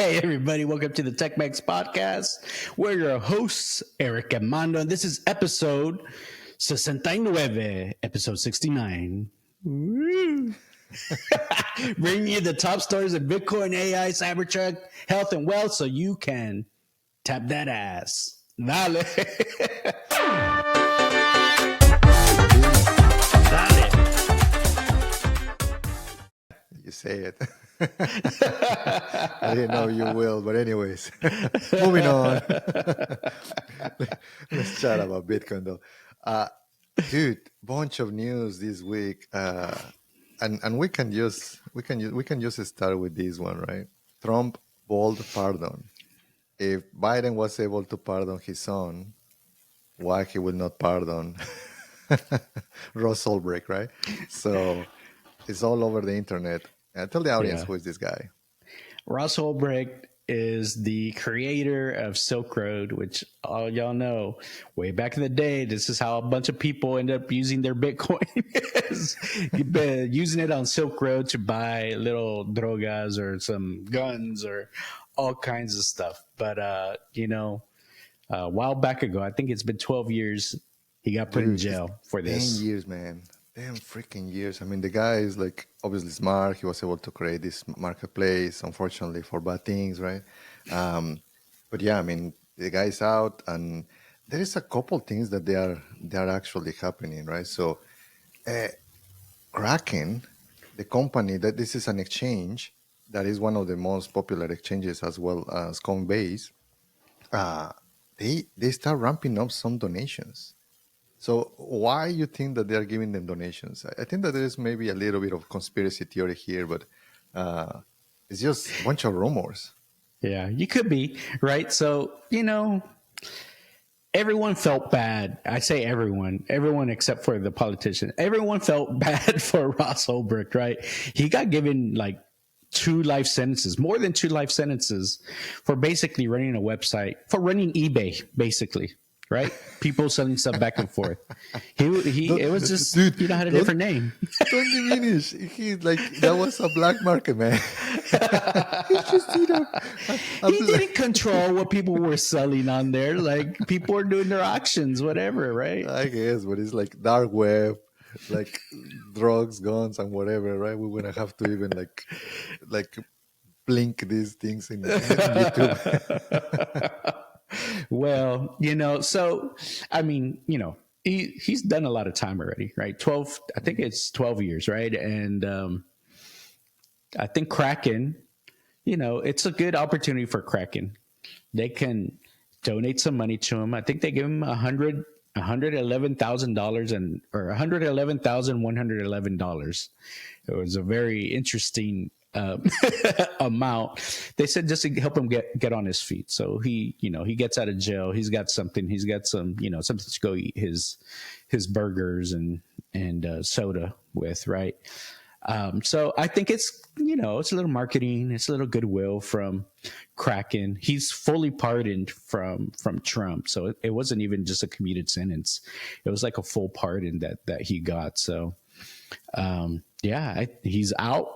Hey, everybody, welcome to the Tech-Mex podcast. We're your hosts, Eric and Mando, and this is episode Sesenta y Nueve, episode 69. Bringing you the top stories of Bitcoin, AI, Cybertruck, health, and wealth so you can tap that ass. Dale. You say it. I didn't know you will, but anyways, moving on. Let's chat about Bitcoin though. Dude, bunch of news this week, and we can just start with this one, right? Trump bold pardon. If Biden was able to pardon his son, why he will not pardon Ross Ulbricht, right? So it's all over the internet. Tell the audience who is this guy. Ross Ulbricht is the creator of Silk Road, which all y'all know way back in the day. This is how a bunch of people end up using their Bitcoin. You've been using it on Silk Road to buy little drogas or some guns or all kinds of stuff. But, a while back ago, I think it's been 12 years, he got put in jail for this. 10 years, man. Damn freaking years. I mean, the guy is like obviously smart. He was able to create this marketplace, unfortunately, for bad things, right? But yeah, I mean, the guy's out, and there is a couple things that they are actually happening, right? So, Kraken, the company that this is an exchange that is one of the most popular exchanges as well as Coinbase. They start ramping up some donations. So why you think that they are giving them donations? I think that there is maybe a little bit of conspiracy theory here, but it's just a bunch of rumors. Yeah, you could be, right? So, everyone felt bad. I say everyone except for the politician. Everyone felt bad for Ross Ulbricht, right? He got given like 2 life sentences, more than 2 life sentences for basically running a website, for running eBay, basically. Right? People selling stuff back and forth. It was just, dude, had a different name. Don't diminish. That was a black market, man. He didn't control what people were selling on there. Like, people were doing their auctions, whatever, right? I guess, but it's like dark web, like drugs, guns, and whatever, right? We wouldn't have to even like blink these things in YouTube. Well, so, I mean, he's done a lot of time already, right? I think it's 12 years, right? And I think Kraken, it's a good opportunity for Kraken. They can donate some money to him. I think they give him $111,000 or $111,111. It was a very interesting amount. They said just to help him get on his feet. So he gets out of jail. He's got something. He's got some, something to go eat his burgers and soda with, right? So I think it's, it's a little marketing. It's a little goodwill from Kraken. He's fully pardoned from Trump. So it wasn't even just a commuted sentence. It was like a full pardon that he got. So, he's out.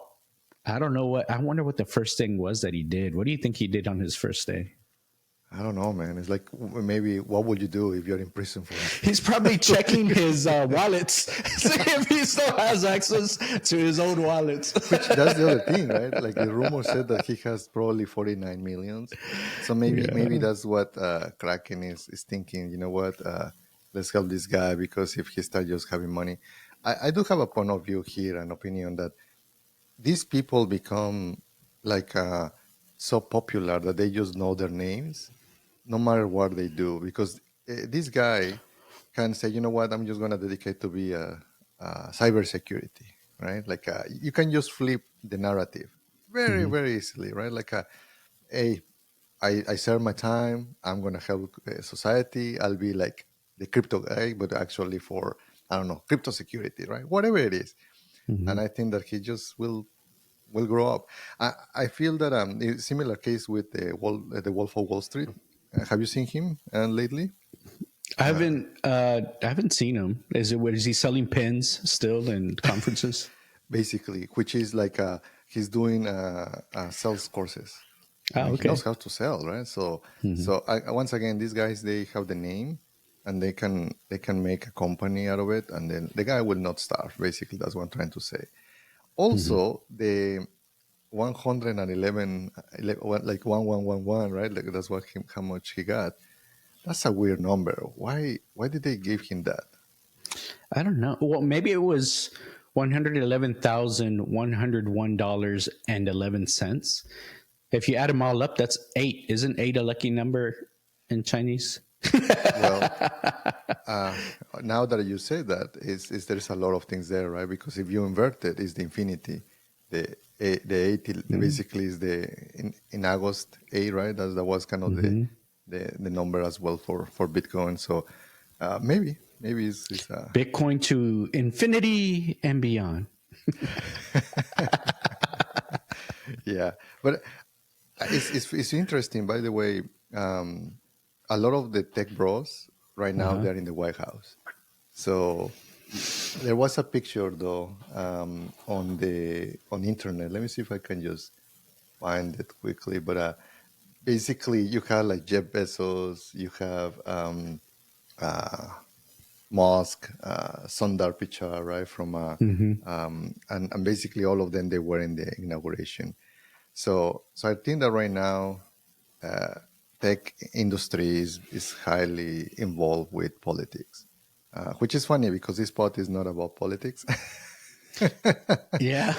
I don't know I wonder what the first thing was that he did. What do you think he did on his first day? I don't know, man. It's like, maybe what would you do if you're in prison for it? He's probably checking his wallets, see if he still has access to his own wallets. Which, that's the other thing, right? Like, the rumor said that he has probably 49 millions. So maybe that's what Kraken is thinking. You know what? Let's help this guy, because if he starts just having money. I do have a point of view here, an opinion that these people become like so popular that they just know their names no matter what they do, because this guy can say, you know what, I'm just going to dedicate to be a cybersecurity, right? Like, you can just flip the narrative very, very easily, right? Like, hey, I serve my time. I'm going to help society. I'll be like the crypto guy, but actually for, I don't know, crypto security, right? Whatever it is. And I think that he just will grow up. I feel that a similar case with the Wolf of Wall Street. Have you seen him lately? I haven't seen him. Is he selling pens still in conferences? Basically, which is like he's doing sales courses. Oh, He knows okay. how to sell, right? So, Hmm. once again, these guys, they have the name, and they can make a company out of it, and then the guy will not starve. Basically, that's what I'm trying to say. Hmm. Also, the 111, like 1111, right? Like that's how much he got. That's a weird number. Why did they give him that? I don't know. Well, maybe it was $111,101.11. If you add them all up, that's eight. Isn't eight a lucky number in Chinese? Well, uh, now that you say that, is there's a lot of things there, right? Because if you invert it, it's the infinity. The 80 basically is the in August 8, right? That was kind of Mm-hmm. the number as well for Bitcoin. So maybe it's Bitcoin to infinity and beyond. yeah. But it's interesting, by the way. Um, a lot of the tech bros right Uh now, huh. they're in the White House. So there was a picture though, on the internet. Let me see if I can just find it quickly. But basically, you have like Jeff Bezos, you have uh, Musk, Sundar Pichai, right? From Mm-hmm. and basically all of them, they were in the inauguration. So I think that right now, uh, tech industry is highly involved with politics, which is funny because this part is not about politics. Yeah.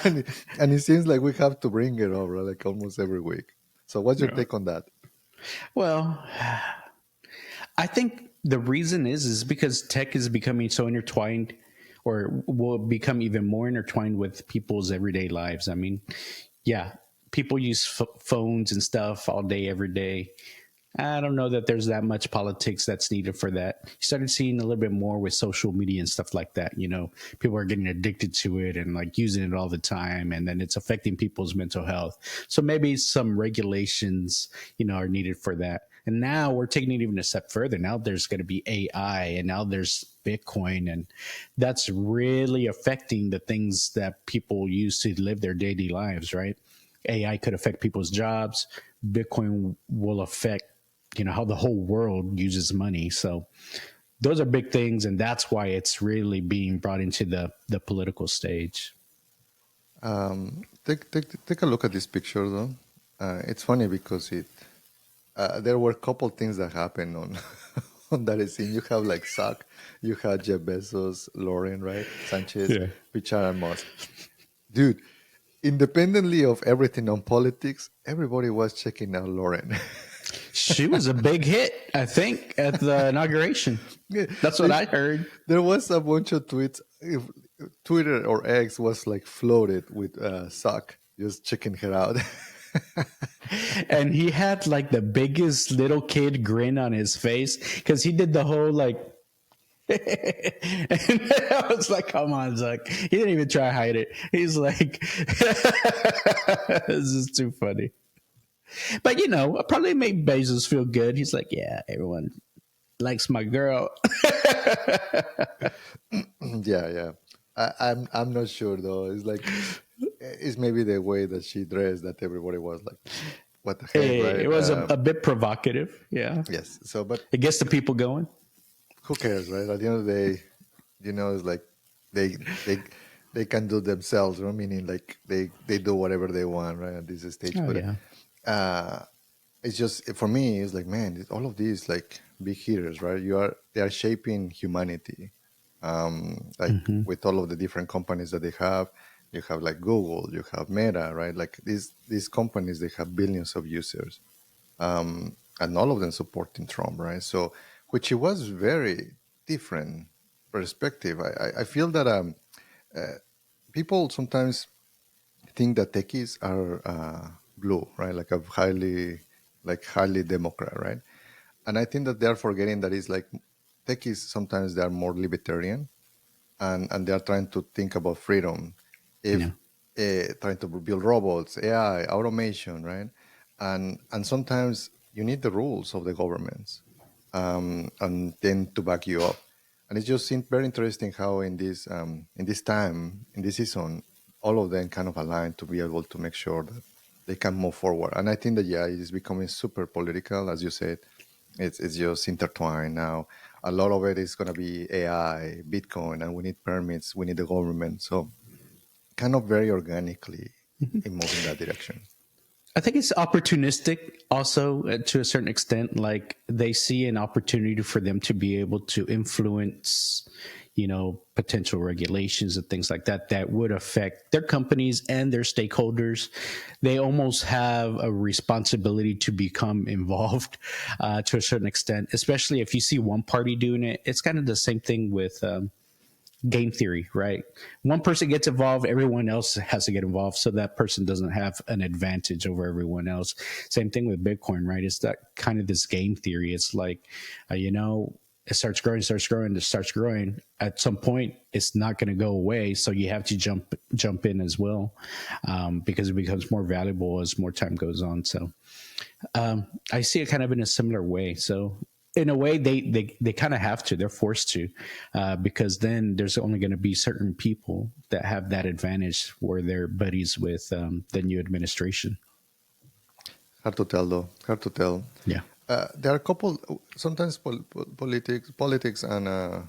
and it seems like we have to bring it over like almost every week. So what's your Yeah. take on that? Well, I think the reason is because tech is becoming so intertwined, or will become even more intertwined with people's everyday lives. I mean, yeah, people use phones and stuff all day, every day. I don't know that there's that much politics that's needed for that. You started seeing a little bit more with social media and stuff like that. You know, people are getting addicted to it and like using it all the time, and then it's affecting people's mental health. So maybe some regulations, are needed for that. And now we're taking it even a step further. Now there's going to be AI, and now there's Bitcoin, and that's really affecting the things that people use to live their daily lives, right? AI could affect people's jobs. Bitcoin will affect how the whole world uses money. So those are big things, and that's why it's really being brought into the political stage. Take a look at this picture though. It's funny because there were a couple things that happened on on that scene. You have like Zuck, you had Jeff Bezos, Lauren, right? Sanchez, Yeah. Pichar, and Musk. Dude, independently of everything on politics, everybody was checking out Lauren. She was a big hit, I think, at the inauguration. Yeah, That's what they, I heard. there was a bunch of tweets. If Twitter or X was like floated with Zuck just checking her out. And he had like the biggest little kid grin on his face because he did the whole like. And I was like, come on, Zuck. He didn't even try to hide it. He's like, this is too funny. But probably made Bezos feel good. He's like, yeah, everyone likes my girl. Yeah, yeah. I'm not sure though. It's like it's maybe the way that she dressed that everybody was like, "What the heck?" Hey, Right? it was a bit provocative. Yeah. Yes. So, but It gets the people going. who cares, right? At the end of the day, it's like they they they can do themselves, right? Meaning like they do whatever they want, right? At this stage, Oh, but yeah. uh, it's just for me. It's like, man, all of these like big hitters, right? They are shaping humanity, like Hmm. with all of the different companies that they have. You have like Google, you have Meta, right? Like these companies, they have billions of users, and all of them supporting Trump, right? So, which it was very different perspective. I feel that people sometimes think that techies are blue, right? Like highly Democrat, right? And I think that they're forgetting that it's like techies sometimes they are more libertarian, and they are trying to think about freedom, if Yeah. trying to build robots, AI, automation, right? And sometimes you need the rules of the governments, and then to back you up. And it just seemed very interesting how in this time in this season, all of them kind of aligned to be able to make sure that they can move forward. And I think that it is becoming super political, as you said. It's just intertwined now. A lot of it is going to be AI, Bitcoin, and we need permits. We need the government. So kind of very organically in moving that direction. I think it's opportunistic also to a certain extent. Like they see an opportunity for them to be able to influence, potential regulations and things like that that would affect their companies and their stakeholders. They almost have a responsibility to become involved to a certain extent, especially if you see one party doing it. It's kind of the same thing with game theory, right? One person gets involved, everyone else has to get involved, so that person doesn't have an advantage over everyone else. Same thing with Bitcoin, right? It's that kind of this game theory. It's like, it starts growing. At some point, it's not going to go away, so you have to jump in as well, because it becomes more valuable as more time goes on. So I see it kind of in a similar way. So in a way, they kind of have to. They're forced to, because then there's only going to be certain people that have that advantage where they're buddies with the new administration. Hard to tell, though. Hard to tell. Yeah. There are a couple. Sometimes politics, and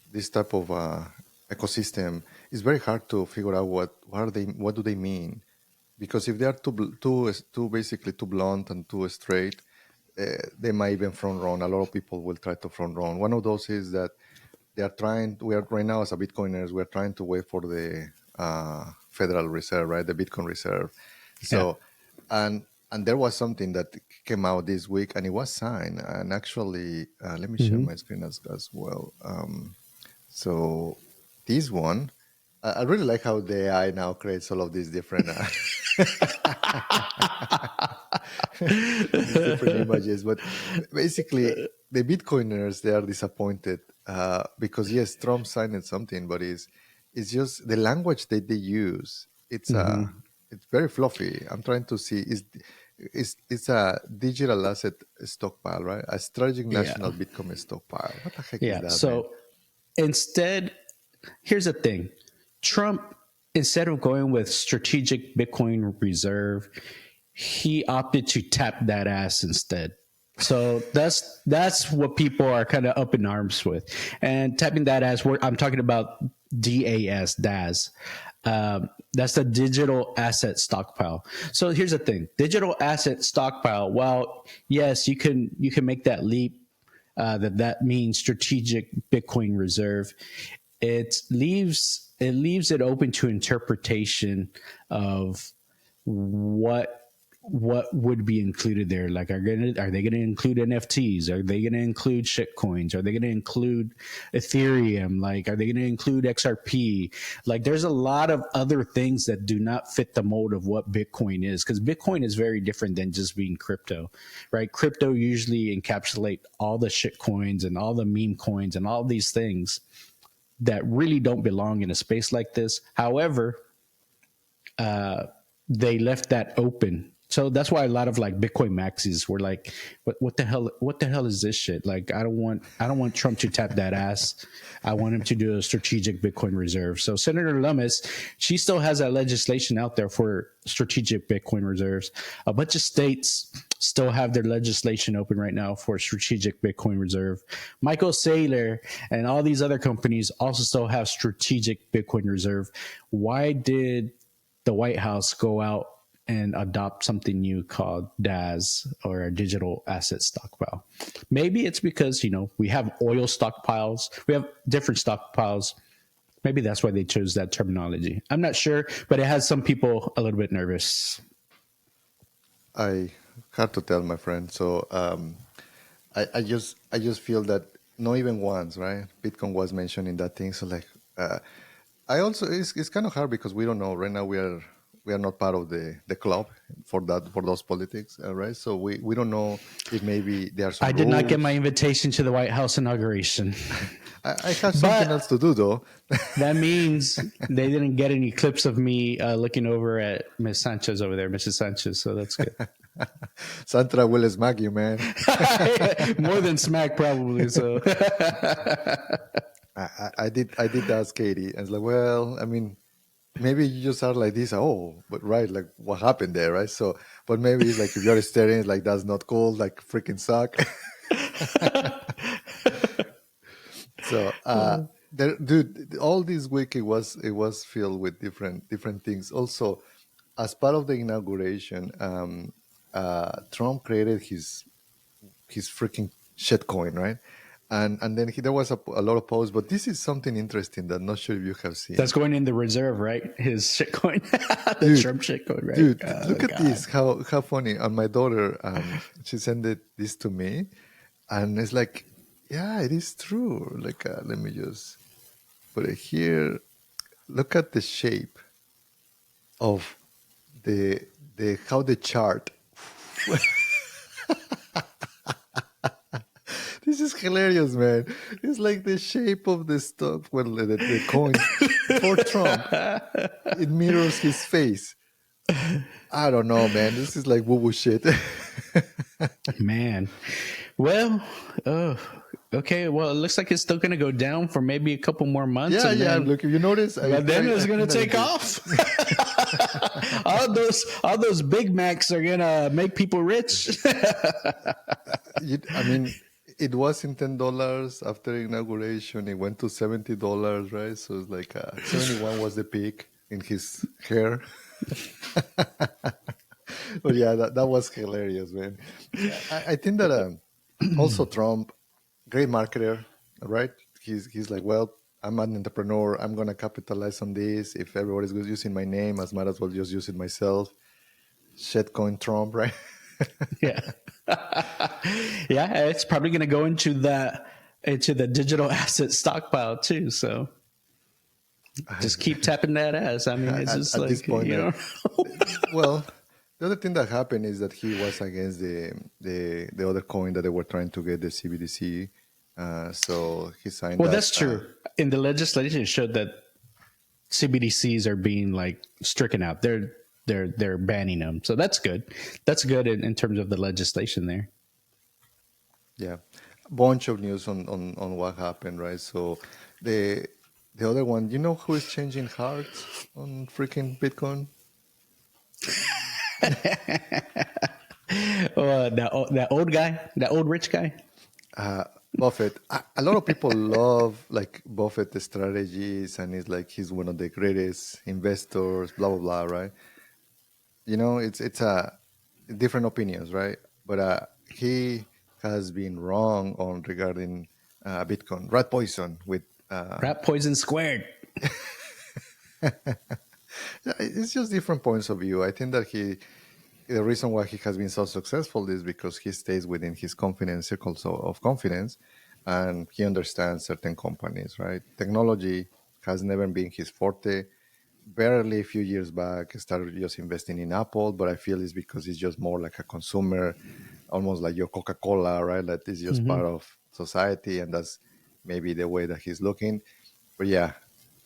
this type of ecosystem is very hard to figure out what do they mean, because if they are too basically too blunt and too straight, they might even front run. A lot of people will try to front run. One of those is that we are right now as a Bitcoiners, we're trying to wait for the Federal Reserve, right? The Bitcoin Reserve. So, and there was something that came out this week, and it was signed. And actually, let me share my screen as well. So this one, I really like how the AI now creates all of these different different images. But basically, the Bitcoiners, they are disappointed because yes, Trump signed something, but it's just the language that they use. It's very fluffy. I'm trying to see. It's a digital asset stockpile, right? A strategic national Bitcoin stockpile. What the heck is that? So instead, here's the thing. Trump, instead of going with strategic Bitcoin reserve, he opted to tap that ass instead. So that's what people are kind of up in arms with. And tapping that ass, I'm talking about DAS. That's the digital asset stockpile. So here's the thing: digital asset stockpile. Well, yes, you can make that leap. That means strategic Bitcoin reserve. It leaves it open to interpretation of what would be included there. Like, are they going to include NFTs? Are they going to include shitcoins? Are they going to include Ethereum? Like, are they going to include XRP? Like, there's a lot of other things that do not fit the mold of what Bitcoin is, because Bitcoin is very different than just being crypto, right? Crypto usually encapsulate all the shitcoins and all the meme coins and all these things that really don't belong in a space like this. However, they left that open. So that's why a lot of like Bitcoin maxis were like, what the hell is this shit? Like, I don't want Trump to tap that ass. I want him to do a strategic Bitcoin reserve. So Senator Lummis, she still has that legislation out there for strategic Bitcoin reserves. A bunch of states still have their legislation open right now for strategic Bitcoin reserve. Michael Saylor and all these other companies also still have strategic Bitcoin reserve. Why did the White House go out and adopt something new called DAS, or a digital asset stockpile? Maybe it's because, we have oil stockpiles. We have different stockpiles. Maybe that's why they chose that terminology. I'm not sure, but it has some people a little bit nervous. I hard to tell, my friend. So I just feel that not even once, right? Bitcoin was mentioned in that thing. So like, I also it's kind of hard because we don't know right now. We are not part of the club for those politics, right? So we don't know if maybe there are some. I did not get my invitation to the White House inauguration. I have something else to do, though. That means they didn't get any clips of me looking over at Miss Sanchez over there, Mrs. Sanchez. So that's good. Sandra will smack you, man. More than smack, probably. So I did ask Katie, and it's like, well, I mean, maybe you just are like this. Oh, but right, like what happened there, right? So, but maybe it's like if you're staring, it's like that's not cool, like freaking suck. So, there, dude, all this week it was filled with different things. Also, as part of the inauguration, Trump created his freaking shitcoin, right? And then there was a lot of posts, but this is something interesting that I'm not sure if you have seen. That's going in the reserve, right? His shitcoin, the Dude, Trump shitcoin, right? dude, Oh look at God. this. How funny. And my daughter, she sent this to me, and it's like, yeah, it is true. Like, let me just put it here. Look at the shape of the how the chart. This is hilarious, man. It's like the shape of the stuff, well, the coin for Trump. It mirrors his face. I don't know, man. This is like woo-woo shit. Man. Well, okay. Well, it looks like it's still going to go down for maybe a couple more months, Yeah, and yeah. then, Look, if you notice, but then it's going to think take off. all those Big Macs are going to make people rich. I mean, it was in $10 after inauguration. It went to $70, right? So it's like 71 was the peak in his hair. But yeah, that was hilarious, man. I think that also Trump, great marketer, right? He's like, well, I'm an entrepreneur. I'm gonna capitalize on this. If everybody's using my name, as might as well just use it myself. Shitcoin Trump, right? Yeah. Yeah, it's probably going to go into the digital asset stockpile too. So just keep tapping that ass. I mean, it's just At this like, point, you know. well, the other thing that happened is that he was against the other coin that they were trying to get, the CBDC. So he signed Well, that. that's true. In the legislation, it showed that CBDCs are being like stricken out. They're banning them. So that's good. That's good in terms of the legislation there. Yeah, bunch of news on what happened, right? So the the other one, you know who is changing hearts on freaking Bitcoin? That old guy, that old rich guy. Buffett. A lot of people love like Buffett strategies, and it's like he's one of the greatest investors. Blah blah blah, right? You know, it's different opinions, right? But he has been wrong on regarding Bitcoin, rat poison with. Rat poison squared. It's just different points of view. I think that the reason why he has been so successful is because he stays within his confidence circles of confidence, and he understands certain companies, right? Technology has never been his forte. Barely a few years back, I started just investing in Apple, but I feel it's because it's just more like a consumer, almost like your Coca-Cola, right? That is just part of society, and that's maybe the way that he's looking. But yeah,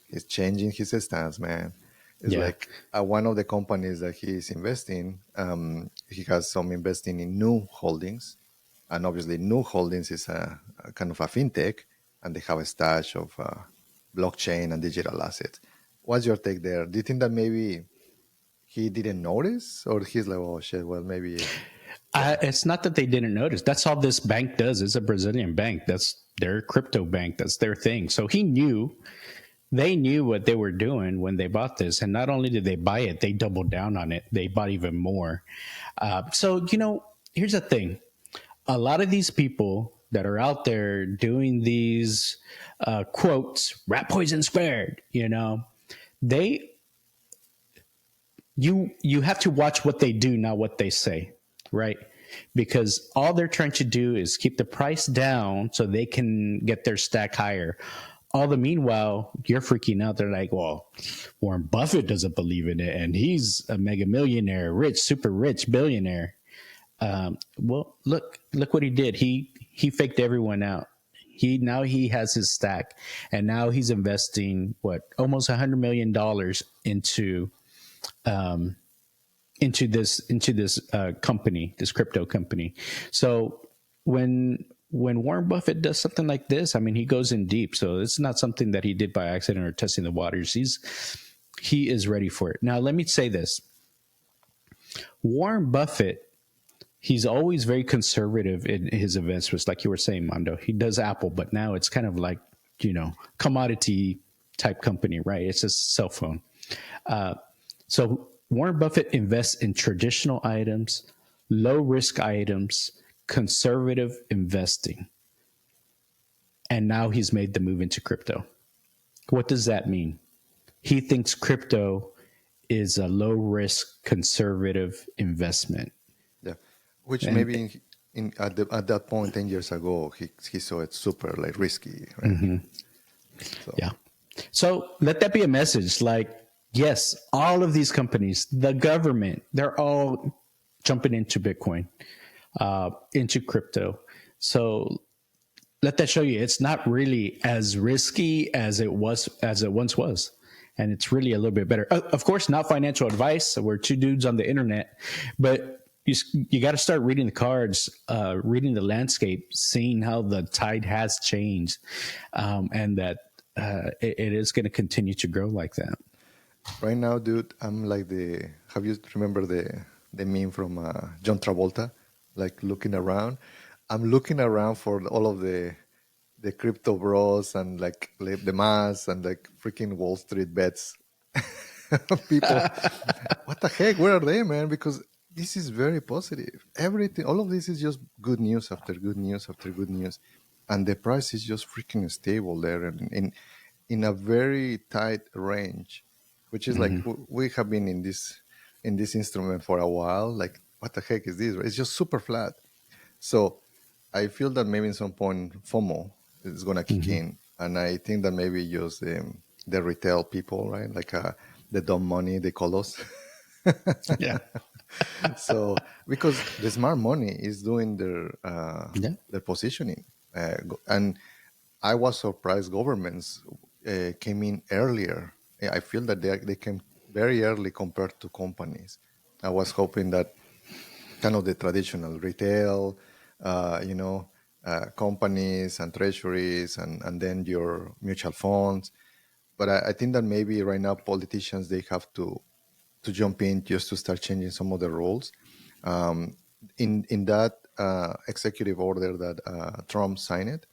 he's changing his stance, man. It's Yeah. like one of the companies that he is investing, he has some investing in New Holdings. And obviously, New Holdings is a kind of a fintech, and they have a stash of blockchain and digital assets. What's your take there? Do you think that maybe he didn't notice, or he's like, oh shit, well, maybe. It's not that they didn't notice. That's all this bank does. It's a Brazilian bank. That's their crypto bank. That's their thing. So they knew what they were doing when they bought this. And not only did they buy it, they doubled down on it. They bought even more. So, here's the thing. A lot of these people that are out there doing these quotes, rat poison squared, they you have to watch what they do, not what they say, right? Because all they're trying to do is keep the price down so they can get their stack higher. All the meanwhile, you're freaking out. They're like, well, Warren Buffett doesn't believe in it, and he's a mega millionaire, rich, super rich billionaire. Well, look what he did. He faked everyone out. Now he has his stack, and now he's investing almost $100 million into this company, this crypto company. So when Warren Buffett does something like this, I mean, he goes in deep. So it's not something that he did by accident or testing the waters. He is ready for it. Now, let me say this. Warren Buffett, he's always very conservative in his investments. Like you were saying, Mando, he does Apple, but now it's kind of like, commodity type company, right? It's a cell phone. So Warren Buffett invests in traditional items, low risk items, conservative investing. And now he's made the move into crypto. What does that mean? He thinks crypto is a low risk conservative investment. Yeah, which maybe at that point 10 years ago he saw it super like risky, right? Mm-hmm. So. Yeah. So let that be a message. Like, yes, all of these companies, the government, they're all jumping into Bitcoin, into crypto. So let that show you it's not really as risky as it once was. And it's really a little bit better. Of course, not financial advice. We're two dudes on the internet, but you got to start reading the cards, reading the landscape, seeing how the tide has changed, and that it is going to continue to grow like that. Right now, dude, I'm like have you remember the meme from John Travolta, like looking around? I'm looking around for all of the crypto bros and like the mass and like freaking Wall Street bets people. What the heck? Where are they, man? Because this is very positive. Everything, all of this is just good news after good news after good news, and the price is just freaking stable there and in a very tight range, which is like we have been in this instrument for a while. Like, what the heck is this? It's just super flat. So I feel that maybe at some point FOMO is going to kick in. And I think that maybe just the retail people, right? Like the dumb money, they call us. Yeah. So because the smart money is doing their positioning. And I was surprised governments came in earlier. I feel that they came very early compared to companies. I was hoping that kind of the traditional retail, companies and treasuries and then your mutual funds. But I think that maybe right now politicians, they have to jump in just to start changing some of the rules. In that executive order that Trump signed,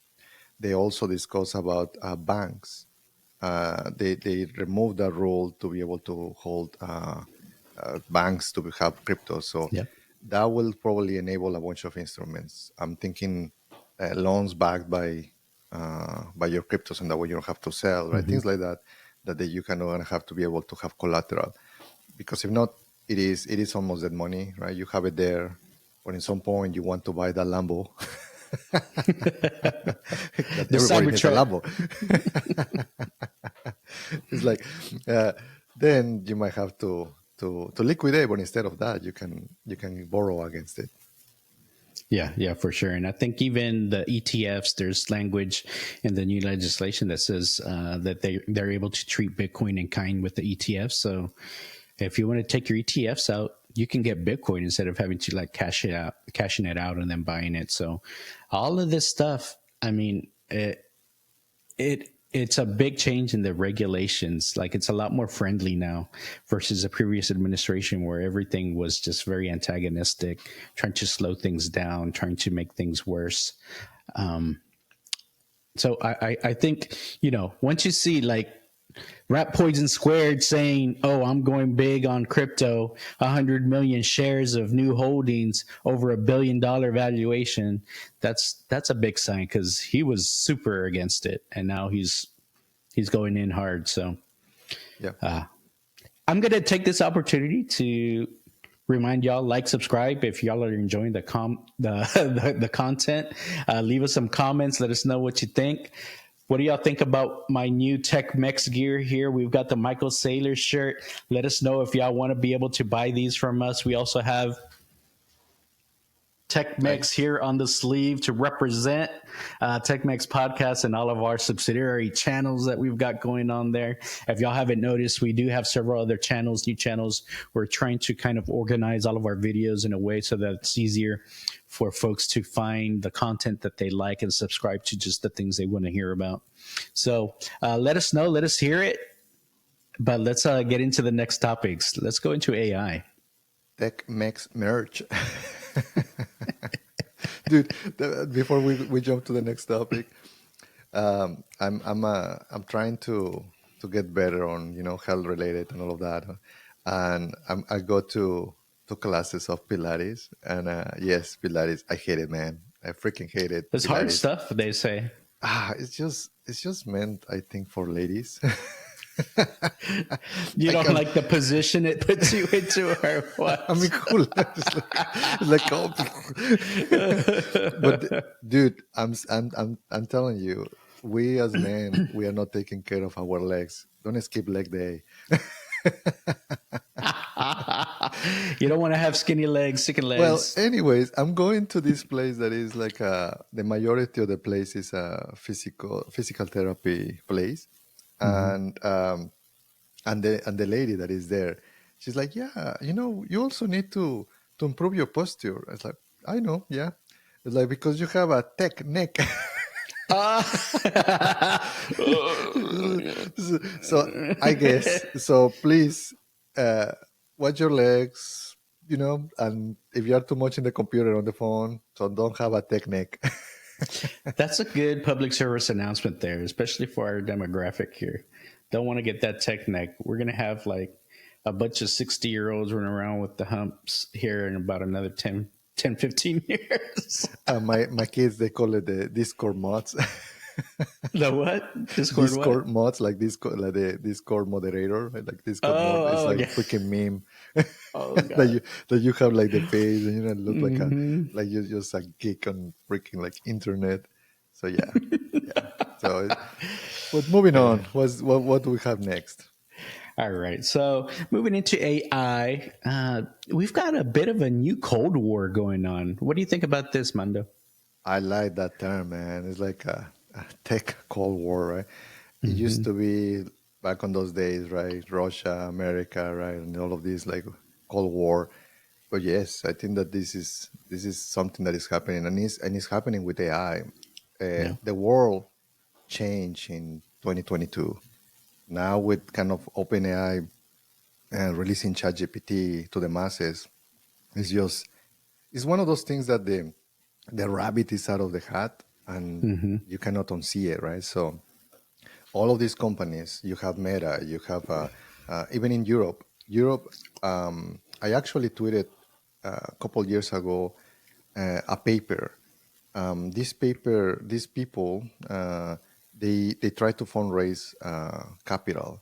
they also discuss about banks. They removed that rule to be able to hold banks to have crypto. So that will probably enable a bunch of instruments. I'm thinking loans backed by your cryptos, and that way you don't have to sell, right? Things like that you kind of have to be able to have collateral, because if not, it is almost dead money, right? You have it there, but in some point you want to buy that Lambo. The everybody needs a Cybertruck. Lambo. It's like then you might have to liquidate, but instead of that, you can borrow against it. Yeah, for sure. And I think even the ETFs, there's language in the new legislation that says that they're able to treat Bitcoin in kind with the ETFs. So if you want to take your ETFs out, you can get Bitcoin instead of having to like cashing it out and then buying it. So all of this stuff, I mean, it's a big change in the regulations. Like, it's a lot more friendly now versus the previous administration where everything was just very antagonistic, trying to slow things down, trying to make things worse. So I think, once you see like Rat Poison Squared saying, "Oh, I'm going big on crypto, 100 million shares of new holdings, over $1 billion valuation," that's a big sign, because he was super against it, and now he's going in hard. So, I'm gonna take this opportunity to remind y'all, like, subscribe if y'all are enjoying the content. Leave us some comments. Let us know what you think. What do y'all think about my new Tech-Mex gear here? We've got the Michael Saylor shirt. Let us know if y'all want to be able to buy these from us. We also have Tech-Mex here on the sleeve to represent Tech-Mex podcast and all of our subsidiary channels that we've got going on there. If y'all haven't noticed, we do have several other channels, new channels. We're trying to kind of organize all of our videos in a way so that it's easier for folks to find the content that they like and subscribe to just the things they want to hear about. So let us know. Let us hear it. But let's get into the next topics. Let's go into AI. Tech-Mex merch. Dude, before we jump to the next topic, I'm trying to get better on health related and all of that, and I go to classes of Pilates, and yes, Pilates, I hate it, man. I freaking hate it. It's hard Pilates. stuff, they say. It's just meant, I think, for ladies. You don't like the position it puts you into, or what? I mean, cool. It's like oh. But dude, I'm telling you, we as men, we are not taking care of our legs. Don't skip leg day. You don't want to have skinny legs, skinny Well, legs. anyways, I'm going to this place that is like the majority of the place is a physical therapy place, and the lady that is there, she's like, yeah, you also need to improve your posture. It's like, I know, yeah. It's like, because you have a tech neck. So I guess, so please watch your legs, and if you are too much in the computer on the phone, so don't have a tech neck. That's a good public service announcement there, especially for our demographic here. Don't want to get that tech neck. We're going to have like a bunch of 60-year-olds running around with the humps here in about another 10, 15 years. My kids, they call it the Discord mods. The what? Discord what? mods, like Discord, like the Discord moderator, right? Like Discord mod. It's like yeah. freaking meme. Oh, that God. you have like the face, and look like you're just a geek on freaking like internet. So yeah. So, but moving on, what do we have next? All right. So moving into AI, we've got a bit of a new Cold War going on. What do you think about this, Mando? I like that term, man. It's like a tech Cold War, right? It used to be back on those days, right? Russia, America, right, and all of these like Cold War. But yes, I think that this is something that is happening, and it's happening with AI. Yeah. The world changed in 2022. Now with kind of OpenAI releasing ChatGPT to the masses, it's one of those things that the rabbit is out of the hat, and you cannot unsee it, right? So all of these companies, you have Meta, you have even in Europe. I actually tweeted a couple years ago a paper. These people, they try to fundraise capital.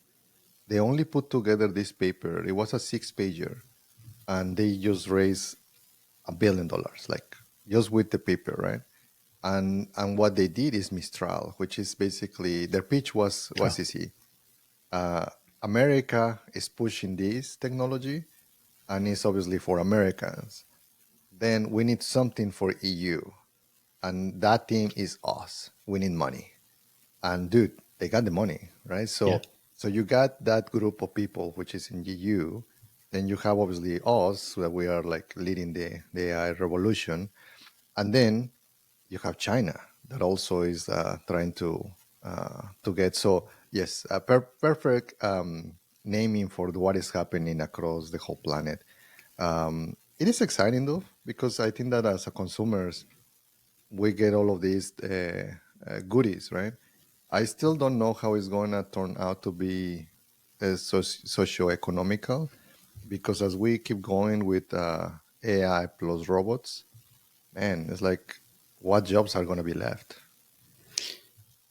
They only put together this paper. It was a 6-pager, and they just raised $1 billion, like just with the paper, right? And what they did is Mistral, which is basically their pitch was easy. America is pushing this technology, and it's obviously for Americans. Then we need something for EU, and that team is us. We need money, and dude, they got the money, right? So you got that group of people, which is in EU. Then you have obviously us, that we are like leading the AI revolution, and then you have China that also is trying to get. So yes, a perfect naming for what is happening across the whole planet. It is exciting though, because I think that as a consumers, we get all of these goodies, right? I still don't know how it's going to turn out to be socio-economical, because as we keep going with AI plus robots, man, it's like, what jobs are going to be left?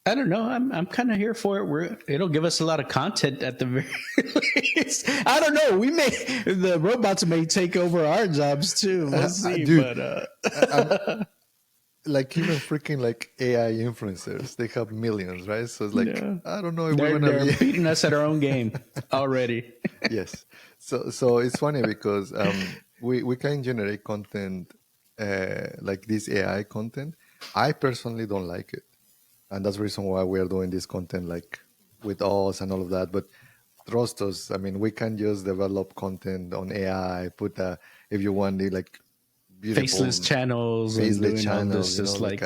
I don't know. I'm kind of here for it. It'll give us a lot of content at the very least. I don't know. The robots may take over our jobs too. We'll see. Dude, but like even freaking like AI influencers, they have millions, right? So it's like, I don't know if we're they're gonna be beating us at our own game already. Yes. So it's funny because we can generate content like this AI content. I personally don't like it, and that's the reason why we are doing this content like with us and all of that. But trust us, I mean, we can just develop content on AI. Put if you want the like beautiful faceless channels, faceless and channels, just like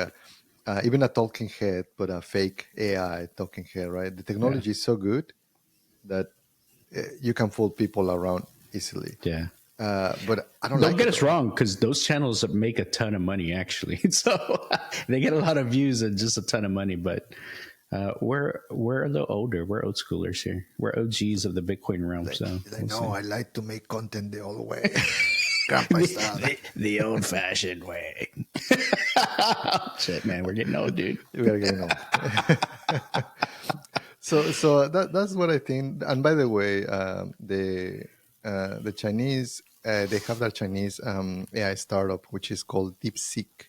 even a talking head, but a fake AI talking head, right? The technology is so good that you can fool people around easily. Yeah. But I don't Don't like get it us though. wrong, because those channels make a ton of money, actually. So they get a lot of views and just a ton of money. But we're a little older. We're old schoolers here. We're OGs of the Bitcoin realm. So Like, we'll no, see. I like to make content the old way, grandpa style. The old fashioned way. Shit, man, we're getting old, dude. We are getting old. So that's what I think. And by the way, the Chinese they have their Chinese AI startup which is called DeepSeek.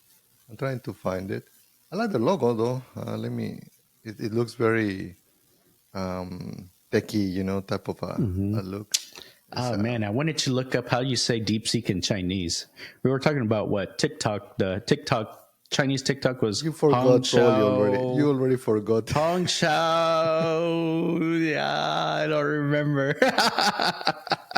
I'm trying to find it. I like the logo though. Let me. It looks very techie, type of a look. It's, Oh man, I wanted to look up how you say DeepSeek in Chinese. We were talking about what TikTok. The TikTok Chinese TikTok was you Hong forgot probably already. You Shao. already forgot. Hong Shao. Yeah, I don't remember.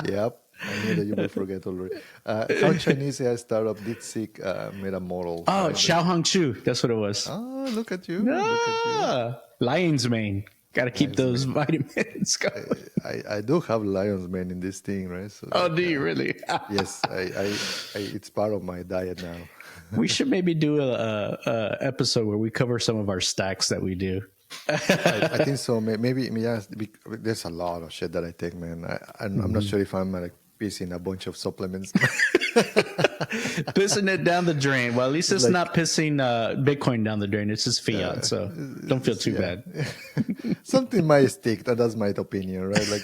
Yep. I knew that you will forget already. How Chinese AI startup DeepSeek made a model, Oh, right? Xiao Hong Chu. That's what it was. Oh, look at you! Look at you! Lion's mane. Got to keep Lion's those mane. vitamins going. I do have lion's mane in this thing, right? So Oh, do you really? yes, it's part of my diet now. We should maybe do a episode where we cover some of our stacks that we do. I think so. Maybe yes. There's a lot of shit that I take, man. I'm not sure if I'm like pissing a bunch of supplements. Pissing it down the drain. Well, at least it's Like- not pissing Bitcoin down the drain. It's just fiat, so don't feel too bad. Something might stick. That's my opinion, right? Like.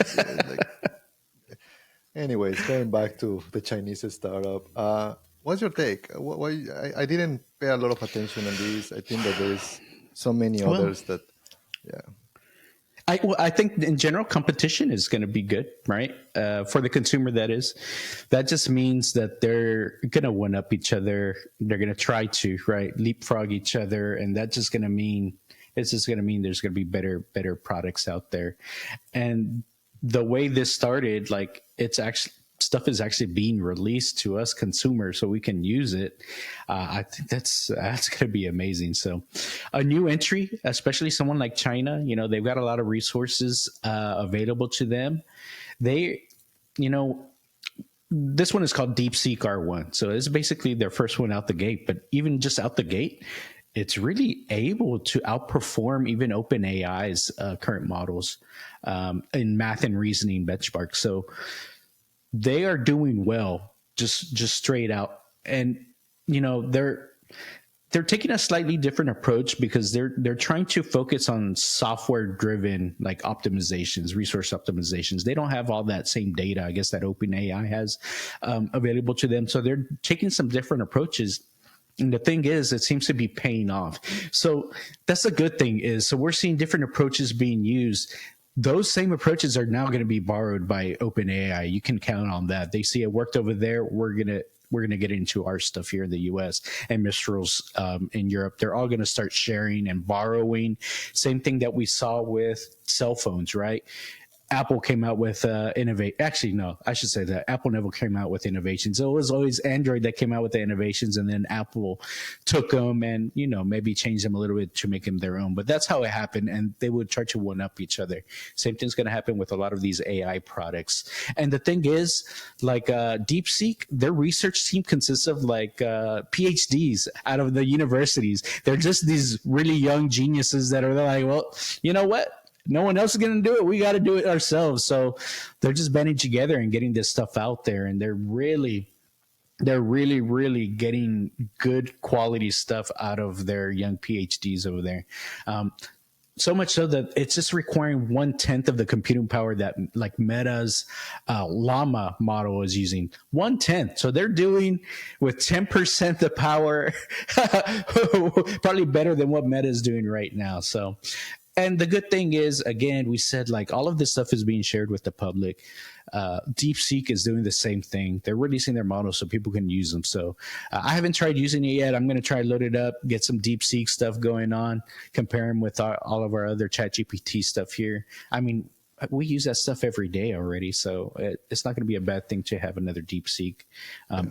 Anyways, going back to the Chinese startup. What's your take? Why I didn't pay a lot of attention on this. I think that there's so many others that, yeah. I think in general, competition is going to be good, right? For the consumer, that is. That just means that they're going to one up each other. They're going to try to, right, leapfrog each other, and that's just going to mean there's going to be better products out there. And the way this started, like it's actually stuff is actually being released to us consumers so we can use it. I think that's going to be amazing. So a new entry, especially someone like China, they've got a lot of resources available to them. They, this one is called DeepSeek R1. So it's basically their first one out the gate, but even just out the gate, it's really able to outperform even OpenAI's current models in math and reasoning benchmarks. So they are doing well, just straight out. And, they're taking a slightly different approach because they're trying to focus on software driven, like optimizations, resource optimizations. They don't have all that same data, I guess, that OpenAI has available to them. So they're taking some different approaches. And the thing is, it seems to be paying off. So that's a good thing so we're seeing different approaches being used. Those same approaches are now going to be borrowed by OpenAI. You can count on that. They see it worked over there. We're gonna get into our stuff here in the U.S. and Mistral's in Europe. They're all going to start sharing and borrowing. Same thing that we saw with cell phones, right? Apple came out with innovate. Actually, no, I should say that Apple never came out with innovations. So it was always Android that came out with the innovations, and then Apple took them and maybe changed them a little bit to make them their own. But that's how it happened, and they would try to one up each other. Same thing's going to happen with a lot of these AI products. And the thing is, like DeepSeek, their research team consists of like PhDs out of the universities. They're just these really young geniuses that are like, well, you know what? No one else is going to do it. We got to do it ourselves. So they're just banding together and getting this stuff out there. And they're really getting good quality stuff out of their young PhDs over there. So much so that it's just requiring 1/10 of the computing power that like Meta's Llama model is using. 1/10. So they're doing with 10% the power, probably better than what Meta is doing right now. So, and the good thing is, again, we said like all of this stuff is being shared with the public. DeepSeek is doing the same thing. They're releasing their models so people can use them. So I haven't tried using it yet. I'm going to try load it up, get some DeepSeek stuff going on, compare them with all of our other ChatGPT stuff here. I mean, we use that stuff every day already, so it's not going to be a bad thing to have another DeepSeek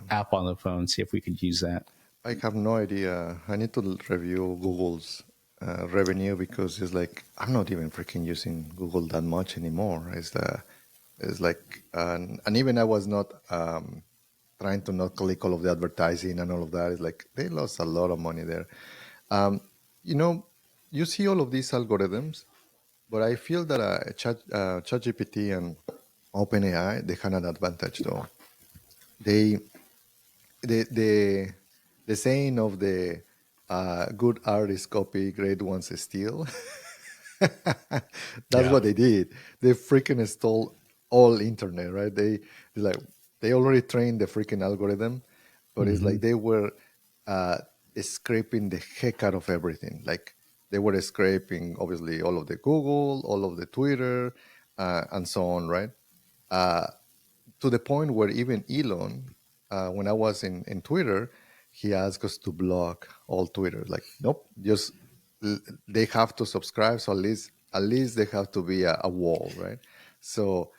app on the phone, see if we could use that. I have no idea. I need to review Google's revenue because it's like I'm not even freaking using Google that much anymore. It's like, and even I was not trying to not click all of the advertising and all of that. It's like they lost a lot of money there. Um, you know, you see all of these algorithms, but I feel that ChatGPT and OpenAI, they had an advantage though. They the the saying of the good artists copy, great ones steal. That's Yeah. what they did. They freaking stole all internet, right? They like they already trained the freaking algorithm, but it's Hmm. like they were uh, scraping the heck out of everything. Like they were scraping obviously all of the Google, all of the Twitter, and so on, right? Uh, to the point where even Elon, when I was in Twitter, he asked us to block all Twitter. Like, nope, just they have to subscribe. So at least they have to be a wall, right? So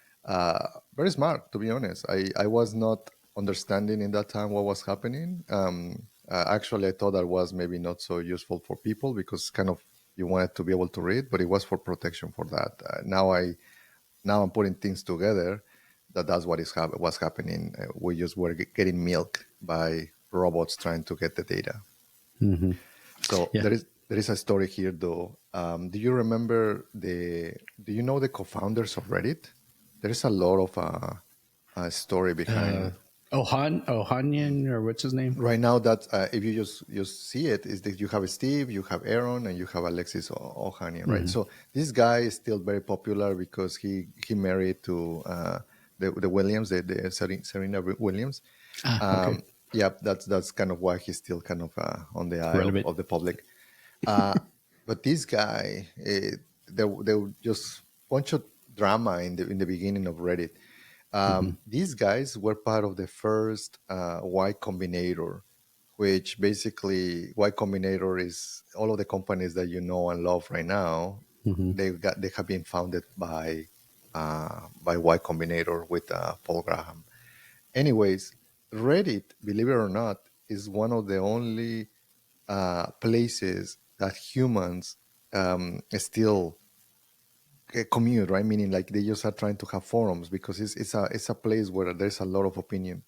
very smart, to be honest. I was not understanding in that time what was happening. Actually, I thought that was maybe not so useful for people because kind of you wanted to be able to read, but it was for protection for that. Now I'm putting things together that's what what's happening. We just were getting milked by robots trying to get the data. Hmm. So Yeah. there is a story here though. Do you remember do you know the co-founders of Reddit? There is a lot of story Uh, behind. Ohanian, or what's his name? Right now, that if you just see it, is that you have Steve, you have Aaron, and you have Alexis Ohanian, right? Hmm. So this guy is still very popular because he married to the Williams, the Serena Williams. Ah, okay. Um, yeah, that's kind of why he's still kind of on the eye Relevant. of the public. Uh, but this guy, there were just bunch of drama in the beginning of Reddit. Hmm. These guys were part of the first Y Combinator, which basically Y Combinator is all of the companies that you know and love right now. Hmm. They have been founded by Y Combinator with Paul Graham. Anyways, Reddit, believe it or not, is one of the only places that humans still commute, right? Meaning like they just are trying to have forums because it's a place where there's a lot of opinion.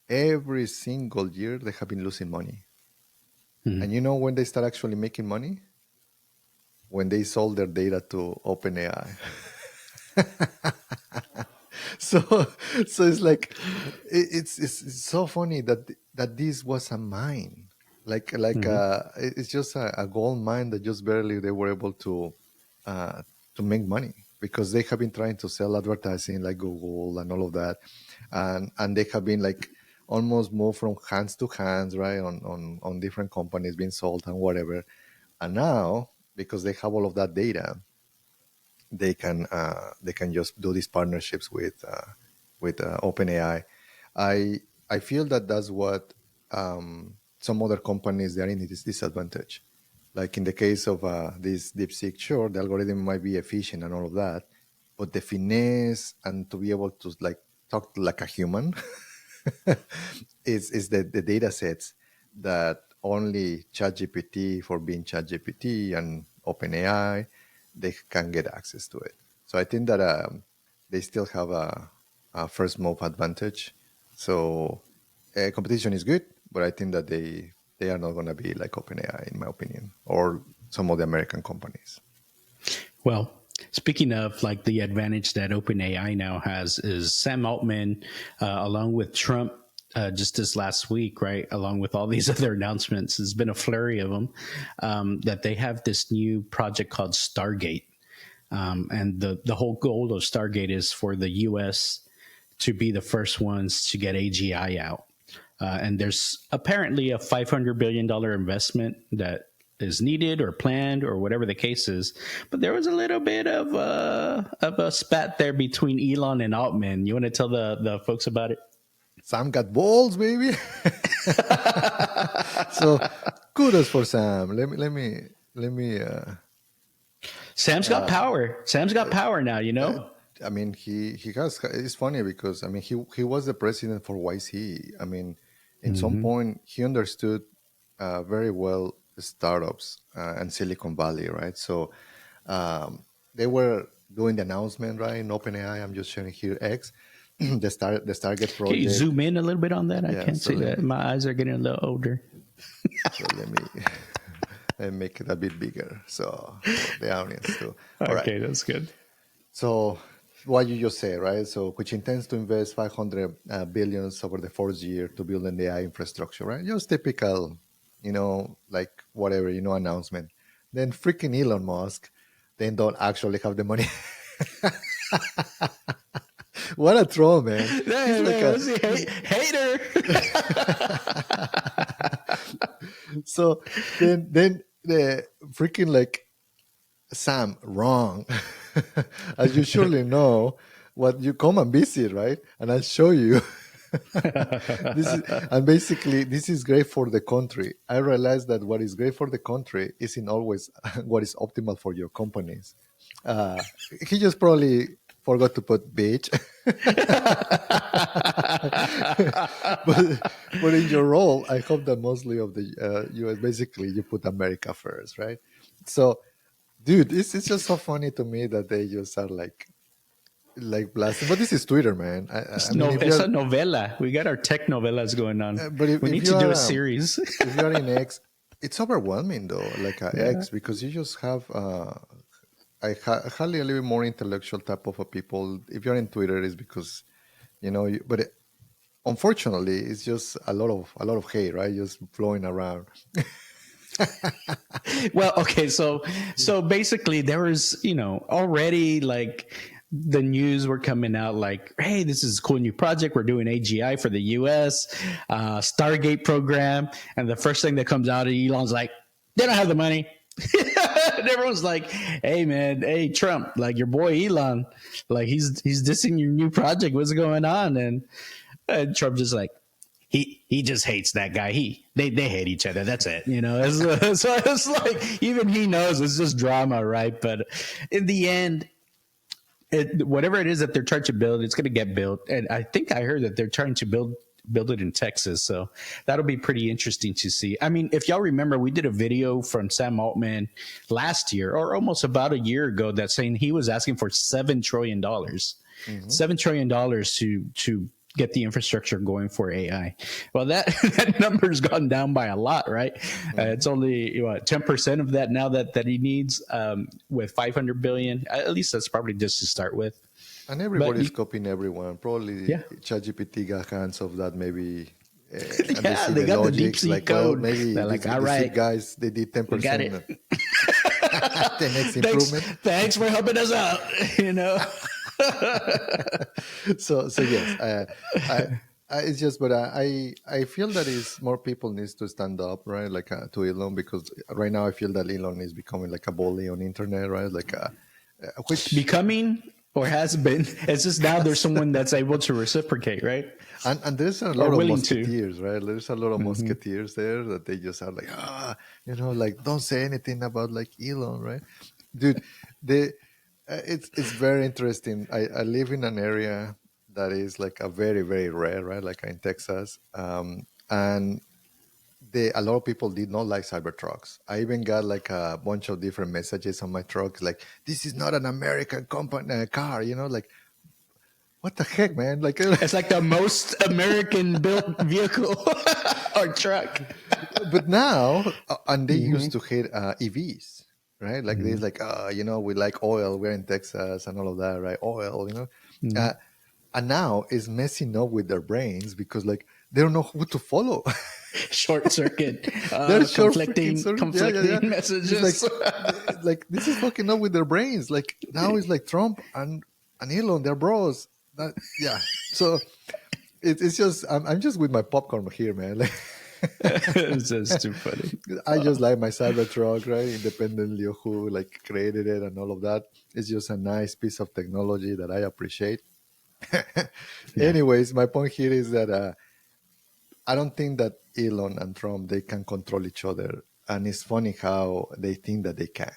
Every single year they have been losing money. Hmm. And you know when they start actually making money? When they sold their data to OpenAI. so so it's like it's so funny that this was a mine. Hmm. It's just a gold mine that just barely they were able uh, to make money because they have been trying to sell advertising like Google and all of that, and they have been like almost moved from hands to hands, right, on different companies being sold and whatever. And now because they have all of that data, they can just do these partnerships with OpenAI. I feel that that's what some other companies they are in this disadvantage. Like in the case of this DeepSeek, sure, the algorithm might be efficient and all of that, but the finesse and to be able to like talk like a human is the data sets that only ChatGPT for being ChatGPT and OpenAI they can get access to it. So I think that they still have a first move advantage. So competition is good, but I think that they are not going to be like OpenAI in my opinion or some of the American companies. Well, speaking of like the advantage that OpenAI now has is Sam Altman, along with Trump, just this last week, right? Along with all these other announcements, there's been a flurry of them. That they have this new project called Stargate, and the whole goal of Stargate is for the U.S. to be the first ones to get AGI out. And there's apparently a $500 billion investment that is needed or planned or whatever the case is. But there was a little bit of a spat there between Elon and Altman. You want to tell the folks about it? Sam got balls, baby. So kudos for Sam. Let me Sam's got power. Sam's got power now, you Uh, know? I mean, he has. It's funny because I mean, he was the president for YC. I mean, in some Mm-hmm. point, he understood very well startups and Silicon Valley, right? So they were. doing the announcement, right? In OpenAI, I'm just sharing here X, the Stargate Can you Project. zoom in a little bit on that? I Yeah, can't so see that. My eyes are getting a little older. let me make it a bit bigger so for the audience too. All right. Okay, that's good. So what you just said, right? So which intends to invest 500 billions over the fourth year to build an AI infrastructure, right? Just typical, like whatever, announcement. Then freaking Elon Musk, then don't actually have the money. What a troll, man! He's Hey, like man, a what's he hater? so then the freaking like Sam, wrong. As you surely know, what you come and visit, right? And I'll show you. This is and basically this is great for the country. I realize that what is great for the country isn't always what is optimal for your companies. Uh, he just probably forgot to put bitch. but in your role, I hope that mostly of the US, basically you put America first, right? So dude, it's just so funny to me that they just are like blasting. But this is Twitter, man. I mean, if It's a you're novela. We got our tech novelas going on. but We if need you to do are a series. if you are in X, it's overwhelming though, like Yeah. X, because you just have hardly a little bit more intellectual type of a people. If you're in Twitter, it's because but unfortunately, it's just a lot of hate, right? Just flowing around. Well, okay, so basically there was, already like the news were coming out like, hey, this is a cool new project. We're doing AGI for the US, Stargate program. And the first thing that comes out of Elon's like, they don't have the money. And everyone's like, hey man, hey Trump, like your boy Elon, like he's dissing your new project. What's going on? And Trump just like, he just hates that guy. They hate each other. That's it. So it's like even he knows it's just drama, right? But in the end, whatever it is that they're trying to build, it's going to get built. And I think I heard that they're trying to build it in Texas. So that'll be pretty interesting to see. I mean, if y'all remember, we did a video from Sam Altman last year or almost about a year ago that's saying he was asking for $7 trillion, Hmm. $7 trillion to get the infrastructure going for AI. Well, that that number's gone down by a lot, right? Hmm. It's only 10% of that now that he needs with 500 billion. At least that's probably just to start with. And But everybody's copying everyone. Probably yeah, ChatGPT got hands of that maybe, and they yeah, see they the got the logics. DeepSeek Like, well, code. maybe They're like, all these right, guys they did ten we got percent it. the next thanks, improvement. thanks for helping us out. So yes, I, it's just, but I feel that is more people needs to stand up, right? Like to Elon, because right now I feel that Elon is becoming like a bully on internet, right? Like which Becoming or has been. It's just now there's someone that's able to reciprocate, right? and there's a Or lot of willing to. musketeers, right? There's a lot of musketeers there that they just are like, like don't say anything about like Elon, right? Dude, they it's very interesting. I live in an area that is like a very very rare, right? Like in Texas, and a lot of people did not like Cybertrucks. I even got like a bunch of different messages on my truck, like this is not an American company car, like what the heck, man? Like, It's like the most American built vehicle or truck. but now, and they used Hmm. to hate EVs, right? Like Hmm. they's like, we like oil. We're in Texas and all of that, right? Oil. Hmm. Uh, and now is messing up with their brains because like they don't know who to follow. Short circuit, They're short freaking conflicting circuit. Yeah, yeah, yeah. conflicting It's like, messages. this is fucking up with their brains. Like now it's like Trump and Elon, they're bros. That yeah. So it's just I'm just with my popcorn here, man. Like, It's just too funny. I just like my Cybertruck, right? Independently of who like created it and all of that. It's just a nice piece of technology that I appreciate. Yeah. Anyways, my point here is that I don't think that Elon and Trump they can control each other, and it's funny how they think that they can.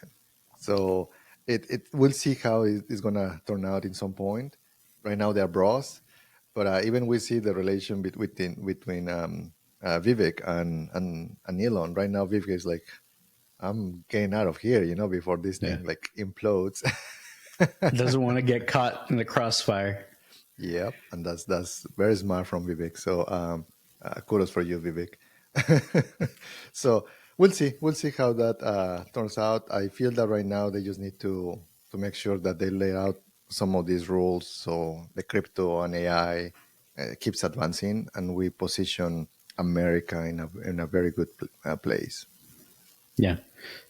So it we'll see how it's gonna turn out in some point. Right now they're bros, but even we see the relation between Vivek and Elon. Right now Vivek is like, I'm getting out of here, before this Yeah. thing like implodes. Doesn't want to get caught in the crossfire. Yep, and that's very smart from Vivek. So kudos for you, Vivek. So we'll see how that turns out. I feel that right now they just need to make sure that they lay out some of these rules so the crypto and AI keeps advancing, and we position America in a very good place. Yeah.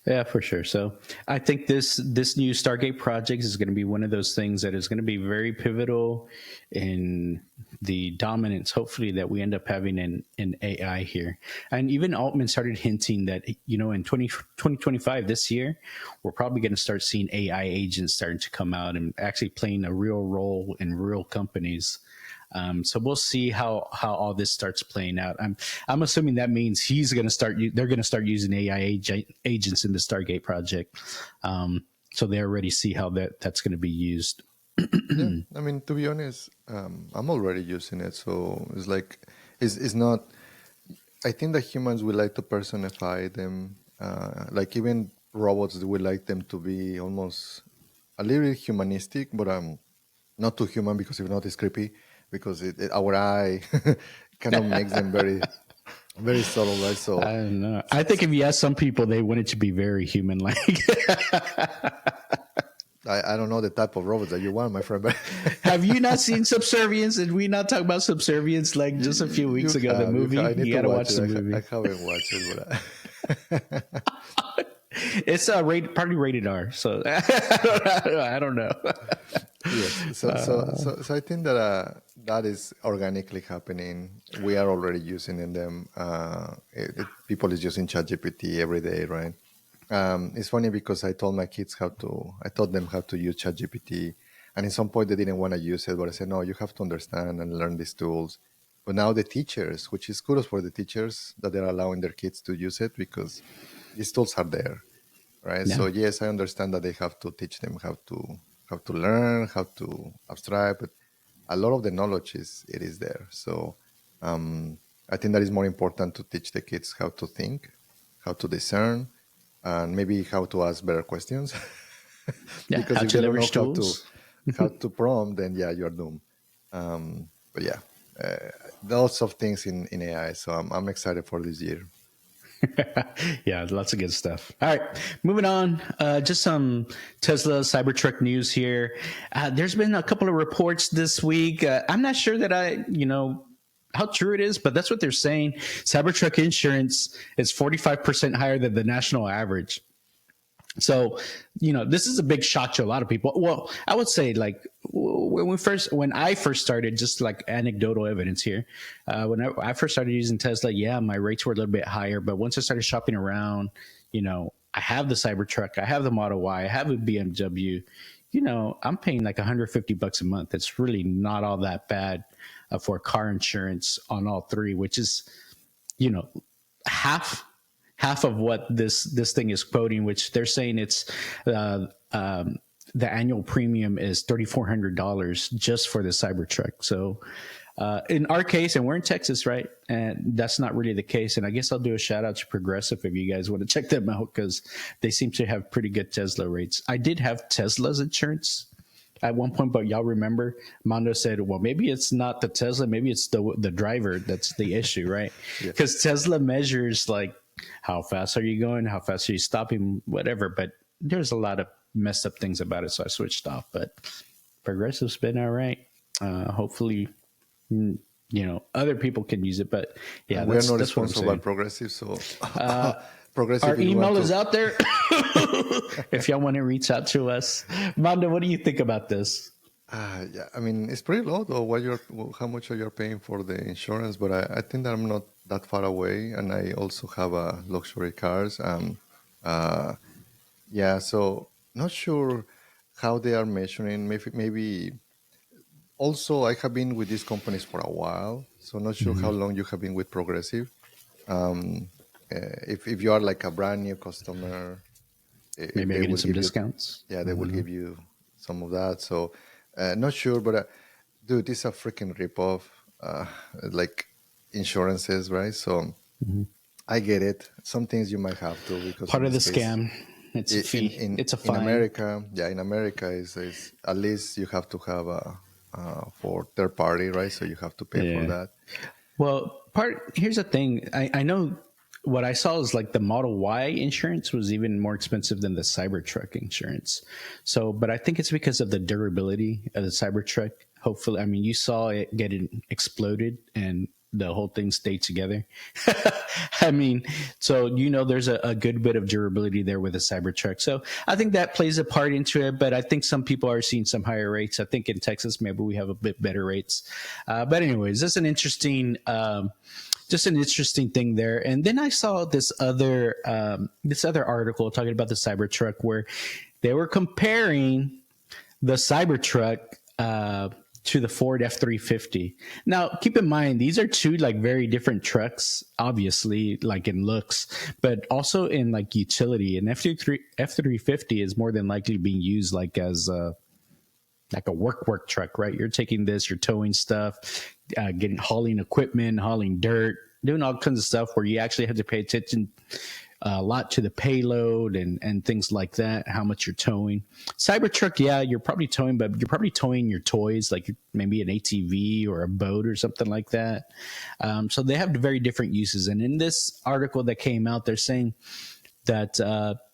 Yeah, for sure. So I think this new Stargate project is going to be one of those things that is going to be very pivotal in the dominance, hopefully, that we end up having in AI here. And even Altman started hinting that, in 2025, this year, we're probably going to start seeing AI agents starting to come out and actually playing a real role in real companies. So we'll see how all this starts playing out. I'm assuming that means they're going to start using AI agents in the Stargate project. So they already see how that's going to be used. Yeah, I mean, to be honest, I'm already using it, so it's like it's not. I think that humans will like to personify them, like even robots we like them to be almost a little humanistic, but not too human, because if not, it's creepy. Because our eye kind of makes them very, very subtle, right? So I don't know. I think if you ask some people, they want it to be very human-like. I don't know the type of robots that you want, my friend. But have you not seen Subservience? Did we not talk about Subservience like just a few weeks ago? The movie. You got to watch the movie. I haven't watched it, but it's partly rated R. So I don't know. Yes. So I think that is organically happening. We are already using them. People is using ChatGPT every day, right? It's funny because I taught them how to use ChatGPT, and at some point they didn't want to use it, but I said, no, you have to understand and learn these tools. But now the teachers, which is kudos for the teachers that they're allowing their kids to use it, because these tools are there, right? Yeah. So yes, I understand that they have to teach them how to learn, how to abstract, but a lot of the knowledge is there. So I think that is more important to teach the kids how to think, how to discern, and maybe how to ask better questions. Because if you don't know how to prompt, then you're doomed. But lots of things in AI. So I'm excited for this year. Yeah, lots of good stuff. All right, moving on. Just some Tesla Cybertruck news here. There's been a couple of reports this week. I'm not sure that how true it is, but that's what they're saying. Cybertruck insurance is 45% higher than the national average. So, this is a big shock to a lot of people. Well, I would say, like, when I first started, just like anecdotal evidence here, when I first started using Tesla, my rates were a little bit higher. But once I started shopping around, I have the Cybertruck, I have the Model Y, I have a BMW, I'm paying like $150 a month. It's really not all that bad for car insurance on all three, which is, half of what this thing is quoting, which they're saying it's the annual premium is $3,400 just for the Cybertruck. So in our case, and we're in Texas, right? And that's not really the case. And I guess I'll do a shout out to Progressive if you guys want to check them out, because they seem to have pretty good Tesla rates. I did have Tesla's insurance at one point, but y'all remember Mando said, well, maybe it's not the Tesla, maybe it's the driver that's the issue, right? Because Tesla measures like how fast are you going, how fast are you stopping, whatever. But there's a lot of messed up things about it, so I switched off. But Progressive's been all right. Hopefully, other people can use it. But yeah, we're not responsible by Progressive, so Progressive. Our email is out there. If y'all want to reach out to us, Mando, what do you think about this? I mean, it's pretty low though. How much are you paying for the insurance? But I think that I'm not that far away, and I also have luxury cars. So not sure how they are measuring. Maybe. Also, I have been with these companies for a while, so not sure how long you have been with Progressive. If you are like a brand new customer, maybe getting some discounts. They will give you some of that. So not sure, but dude, this is a freaking ripoff, like insurances, right? So I get it. Some things you might have to, because part of the scam. It's a fee. It's a in fine. America, yeah, in America is at least you have to have a for third party, right? So you have to pay for Yeah. that. Well, here's the thing. I know what I saw is like the Model Y insurance was even more expensive than the Cybertruck insurance. So, but I think it's because of the durability of the Cybertruck. Hopefully, I mean, you saw it getting exploded and the whole thing stayed together. I mean, so there's a good bit of durability there with the Cybertruck. So I think that plays a part into it. But I think some people are seeing some higher rates. I think in Texas maybe we have a bit better rates. But anyways, that's an interesting. Just an interesting thing there. And then I saw this other article talking about the Cybertruck where they were comparing the Cybertruck to the Ford F-350. Now, keep in mind, these are two like very different trucks, obviously, like in looks, but also in like utility. And F-350 is more than likely being used like as like a work truck, right? You're taking this, you're towing stuff, hauling equipment, hauling dirt, doing all kinds of stuff where you actually have to pay attention a lot to the payload and things like that, how much you're towing. Cybertruck, yeah, you're probably towing, but you're probably towing your toys, like maybe an ATV or a boat or something like that. So they have very different uses. And in this article that came out, they're saying that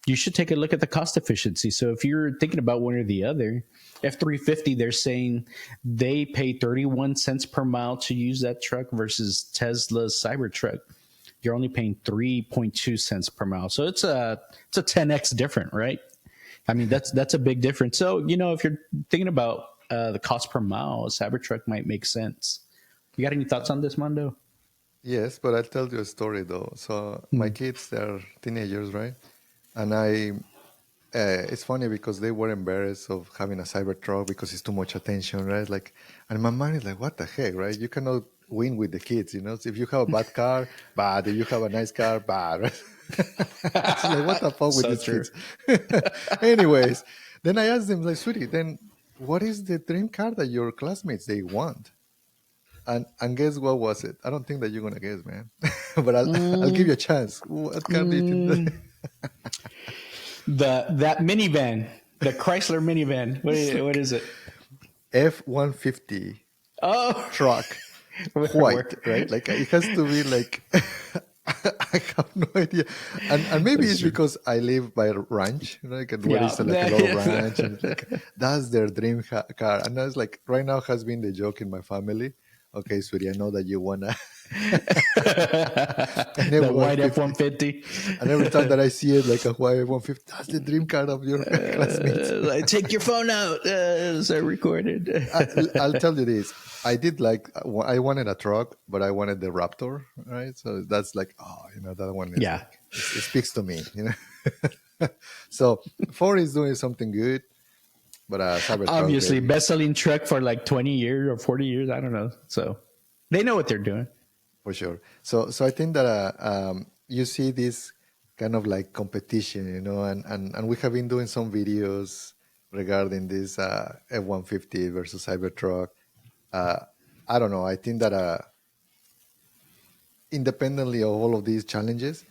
you should take a look at the cost efficiency. So if you're thinking about one or the other, F-350, they're saying they pay 31 cents per mile to use that truck versus Tesla's Cybertruck. You're only paying 3.2 cents per mile. So it's a 10x different, right? I mean, that's a big difference. So, if you're thinking about the cost per mile, a Cybertruck might make sense. You got any thoughts on this, Mando? Yes, but I'll tell you a story though. So my kids, they're teenagers, right? And it's funny because they were embarrassed of having a Cybertruck because it's too much attention, right? Like, and my mind is like, what the heck, right? You cannot win with the kids, So if you have a bad car, bad. If you have a nice car, bad, right? It's like, what the fuck with So these true. kids? Anyways, then I asked them, like, sweetie, then what is the dream car that your classmates, they want? And guess what was it? I don't think that you're gonna guess, man. But I'll give you a chance. What car do you think? That minivan, the Chrysler minivan. What is it? F-150 Oh, truck, white, right? Like it has to be like. I have no idea, and maybe That's it's true. because I live by a ranch, like where Yeah. it's like a little ranch, and like, that's their dream car. And that's like right now has been the joke in my family. Okay, sweetie, I know that you wanna an The white F-150. F-150. And every time that I see it, like a white F-150, that's the dream car of your classmates. Like, take your phone out. So recorded. I'll tell you this. I did I wanted a truck, but I wanted the Raptor, right? So that's like, that one is Yeah. like, it speaks to me, So Ford is doing something good, but Cybertruck, Obviously, baby, best-selling truck for like 20 years or 40 years. I don't know. So they know what they're doing. for sure. So I think that you see this kind of like competition, and we have been doing some videos regarding this F-150 versus Cybertruck. I don't know. I think that independently of all of these challenges,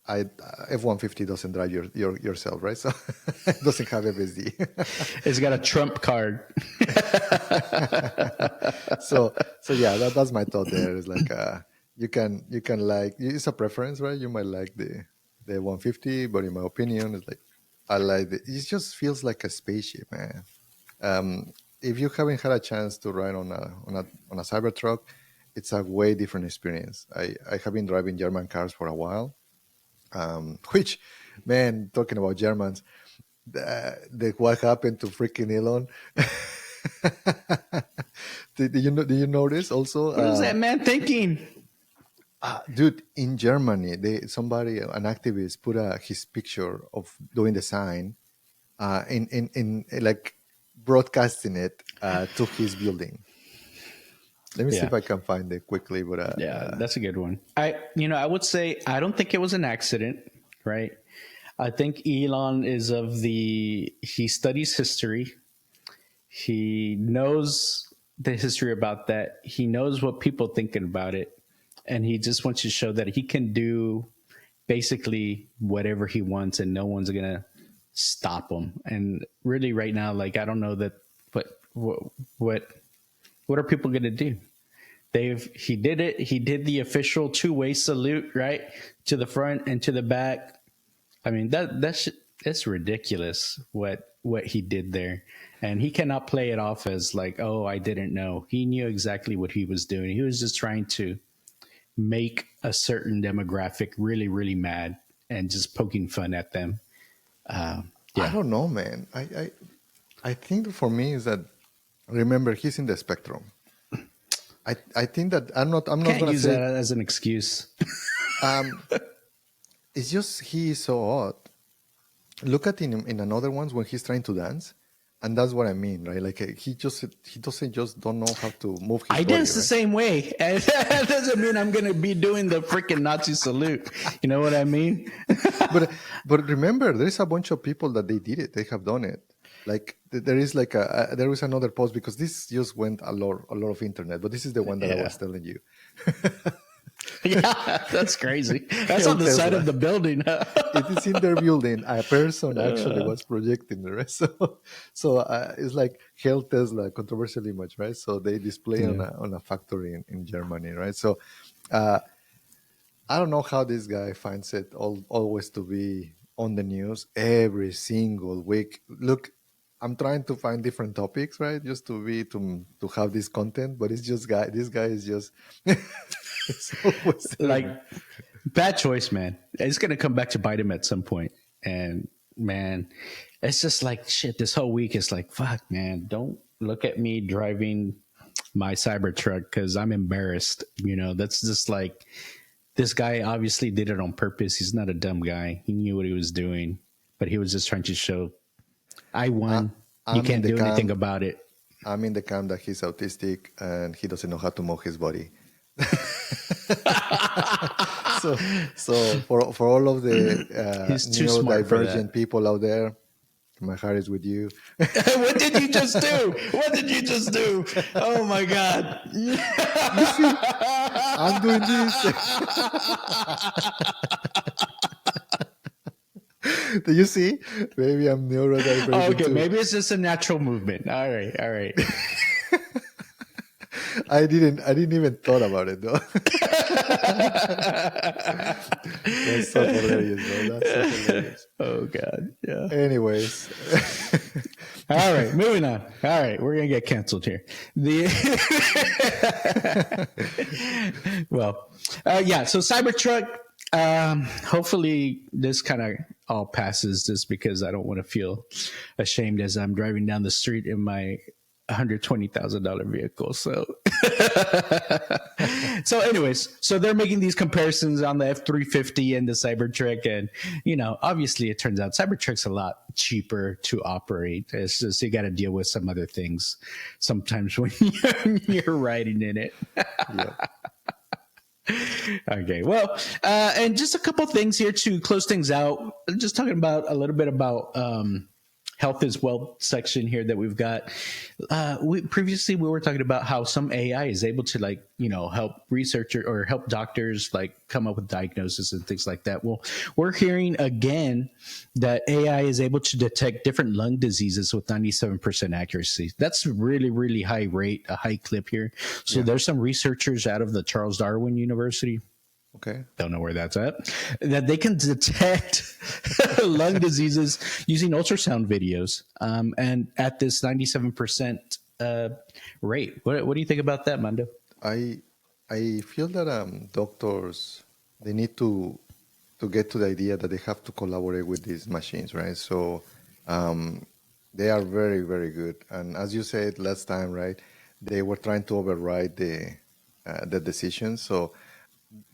F-150 doesn't drive yourself, right? So it doesn't have FSD. It's got a Trump card. so yeah, that's my thought there. It's like you can like, it's a preference, right? You might like the 150, but in my opinion, it's like I like it just feels like a spaceship, man. If you haven't had a chance to ride on a Cybertruck, it's a way different experience. I have been driving German cars for a while, which, man, talking about Germans, what happened to freaking Elon? Did you notice also? What is that man thinking? Dude, in Germany, an activist, put his picture of doing the sign in like broadcasting it to his building. Let me see Yeah. if I can find it quickly. But Yeah, that's a good one. I would say I don't think it was an accident, right? I think Elon he studies history. He knows the history about that. He knows what people thinking about it. And he just wants to show that he can do basically whatever he wants and no one's going to stop him. And really, right now, like I don't know that. But what what are people going to do? He did it. He did the official two-way salute, right, to the front and to the back. I mean that's ridiculous what he did there, and he cannot play it off as like, oh, I didn't know. He knew exactly what he was doing. He was just trying to make a certain demographic really really mad and just poking fun at them. I Yeah, don't know, man. I think for me is that, remember, he's in the spectrum. I think that I'm not can't gonna use say that as an excuse. it's just he is so odd. Look at him in another ones when he's trying to dance, and that's what I mean, right? Like he doesn't just don't know how to move his I body, dance the right? same way. And that doesn't mean I'm going to be doing the freaking Nazi salute. You know what I mean? But remember, there is a bunch of people that they did it. They have done it. Like there is like there is another post, because this just went a lot of internet. But this is the one that I Yeah. was telling you. Yeah, that's crazy. That's Hell on the side Tesla. of the building. It is in their building. A person actually was projecting the rest. So it's like Hell Tesla, controversial image, right? So they display Yeah. on a factory in Germany, right? So uh, I don't know how this guy finds it always to be on the news every single week. Look, I'm trying to find different topics, right? Just to have this content, but it's just this guy is just it's always Like, bad choice, man. It's going to come back to bite him at some point. And, man, it's just like, shit, this whole week is like, fuck, man, don't look at me driving my Cybertruck because I'm embarrassed. You know, that's just like, this guy obviously did it on purpose. He's not a dumb guy. He knew what he was doing, but he was just trying to show, I I, won. You I'm in can't the do anything camp. about it. I'm in the camp that he's autistic and he doesn't know how to move his body. so so for all of the He's too smart for that. neurodivergent people out there, my heart is with you. What did you just do? What did you just do? Oh my God. You see, I'm doing this. Do you see? Maybe I'm neurodivergent Okay, too. maybe it's just a natural movement. All right, all right. I didn't even thought about it though. That's so hilarious, bro. That's so hilarious. Oh God, yeah. Anyways, All right, moving on. All right, we're gonna get canceled here. Yeah. So Cybertruck. Hopefully, this kind of all passes, just because I don't want to feel ashamed as I'm driving down the street in my $120,000 vehicle. So, so anyways, so they're making these comparisons on the F-350 and the Cybertruck, and obviously, it turns out Cybertruck's a lot cheaper to operate. It's just you got to deal with some other things sometimes when you're riding in it. yeah. Okay, well, and just a couple things here to close things out. Just talking about a little bit about health is wealth section here that we've got. Previously we were talking about how some AI is able to help researcher or help doctors come up with diagnosis and things like that. Well, we're hearing again that AI is able to detect different lung diseases with 97% accuracy. That's really, really high rate, a high clip here. So there's some researchers out of the Charles Darwin University. Okay. Don't know where that's at. That they can detect lung diseases using ultrasound videos, and at this 97% rate. What do you think about that, Mando? I feel that doctors, they need to get to the idea that they have to collaborate with these machines, right? So they are very, very good. And as you said last time, right, they were trying to override the decisions. So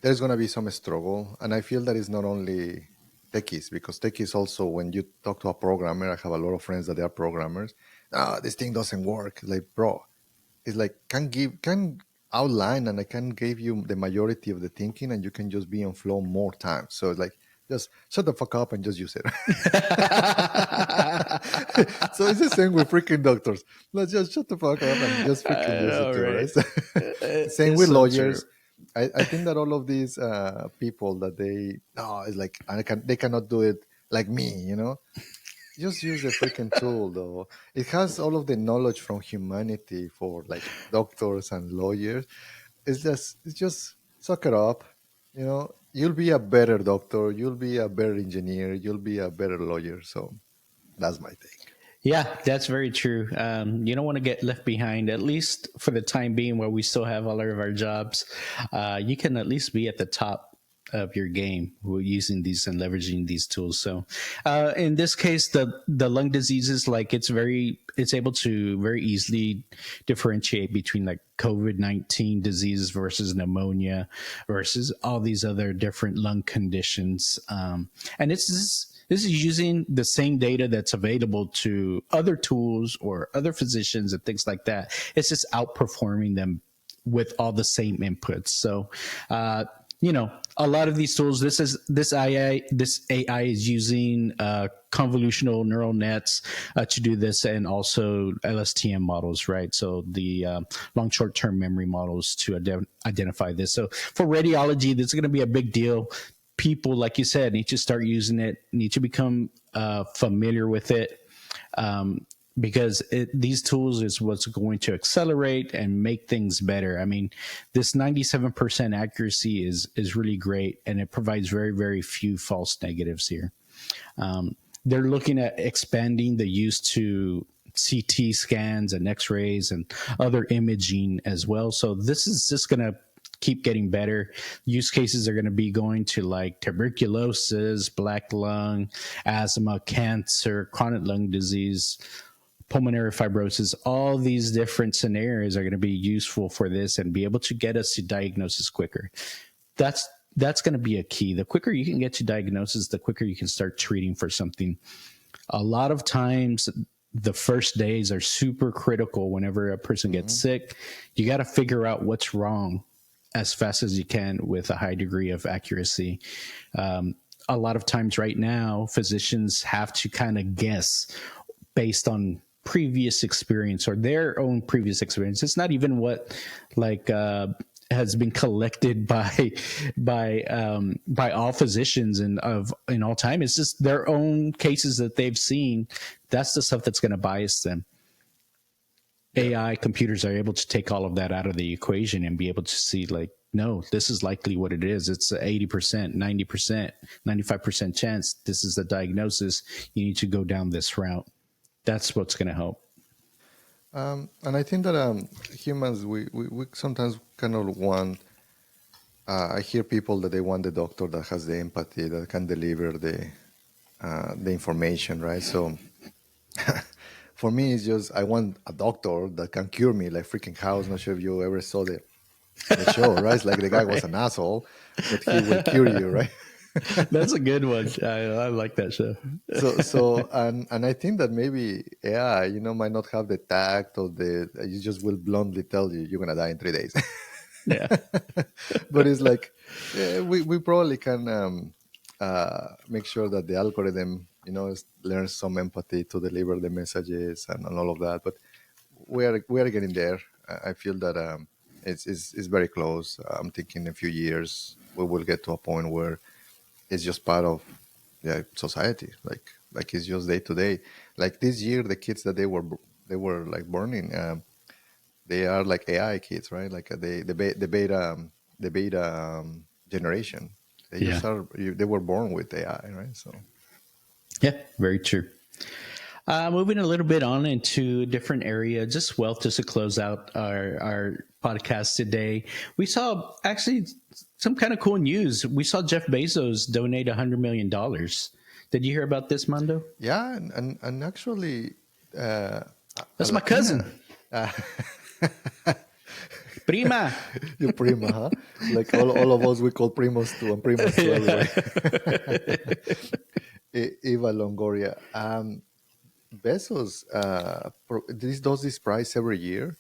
there's going to be some struggle. And I feel that it's not only techies, because techies also, when you talk to a programmer, I have a lot of friends that they are programmers. This thing doesn't work. Like, bro, it's like, can outline and I can give you the majority of the thinking and you can just be on flow more time. So it's like, just shut the fuck up and just use it. So it's the same with freaking doctors. Let's just shut the fuck up and just freaking use it too, right? Same with lawyers. I think that all of these people that it's like they cannot do it like me, just use the freaking tool, though. It has all of the knowledge from humanity for like doctors and lawyers. It's just suck it up. You'll be a better doctor. You'll be a better engineer. You'll be a better lawyer. So that's my take. Yeah, that's very true. You don't want to get left behind, at least for the time being, where we still have all of our jobs. You can at least be at the top of your game using these and leveraging these tools. So, in this case, the lung diseases, like it's able to very easily differentiate between like COVID-19 diseases versus pneumonia versus all these other different lung conditions. And this is using the same data that's available to other tools or other physicians and things like that. It's just outperforming them with all the same inputs. So, a lot of these tools, this AI is using convolutional neural nets to do this, and also LSTM models, right? So the long short term memory models to identify this. So for radiology, this is going to be a big deal. People, like you said, need to start using it, need to become familiar with it, because these tools is what's going to accelerate and make things better. I mean, this 97% accuracy is really great, and it provides very, very few false negatives here. They're looking at expanding the use to CT scans and X-rays and other imaging as well. So this is just going to keep getting better. Use cases are going to be going to like tuberculosis, black lung, asthma, cancer, chronic lung disease, pulmonary fibrosis. All these different scenarios are going to be useful for this and be able to get us to diagnosis quicker. That's going to be a key. The quicker you can get to diagnosis, the quicker you can start treating for something. A lot of times the first days are super critical whenever a person gets sick. You got to figure out what's wrong as fast as you can with a high degree of accuracy. A lot of times right now, physicians have to kind of guess based on previous experience or their own previous experience. It's not even what has been collected by all physicians and in all time. It's just their own cases that they've seen. That's the stuff that's going to bias them. AI computers are able to take all of that out of the equation and be able to see like, no, this is likely what it is. It's 80%, 90%, 95% chance this is the diagnosis. You need to go down this route. That's what's going to help. And I think that humans, we sometimes kind of want, I hear people that they want the doctor that has the empathy, that can deliver the information, right? So for me, it's just, I want a doctor that can cure me, like freaking House. Not sure if you ever saw the show, right? It's like the guy was an asshole, but he will cure you, right? That's a good one. I like that show. And I think that maybe AI, might not have the tact or you just will bluntly tell you you're gonna die in 3 days. Yeah. But it's like we probably can make sure that the algorithm, learns some empathy to deliver the messages and all of that. But we are getting there. I feel that it's very close. I'm thinking in a few years we will get to a point where it's just part of society. Like it's just day to day. Like this year, the kids that they were like burning, they are like AI kids, right? Like the beta generation. They were born with AI, right? So yeah, very true. Moving a little bit on into a different area, just wealth, just to close out our podcast today. We saw actually some kind of cool news. We saw Jeff Bezos donate $100 million. Did you hear about this, Mando? Yeah, and actually, that's my cousin. Prima. Your prima, huh? Like all of us, we call primos to and primas to everybody. Eva Longoria. Bezos does this prize every year,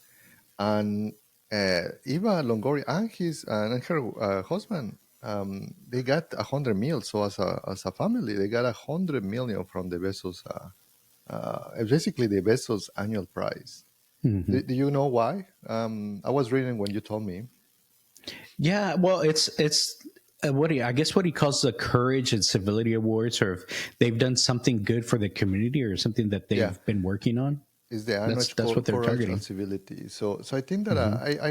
and Eva Longoria and her husband, they got 100 million. So as a family, they got 100 million from the Bezos. Basically, the Bezos annual prize. Mm-hmm. Do you know why? I was reading when you told me. Yeah, well, it's I guess what he calls the courage and civility awards, or if they've done something good for the community or something that they've Yeah, been working on. is the That's what they're courage and targeting. civility. So I think that Mm-hmm.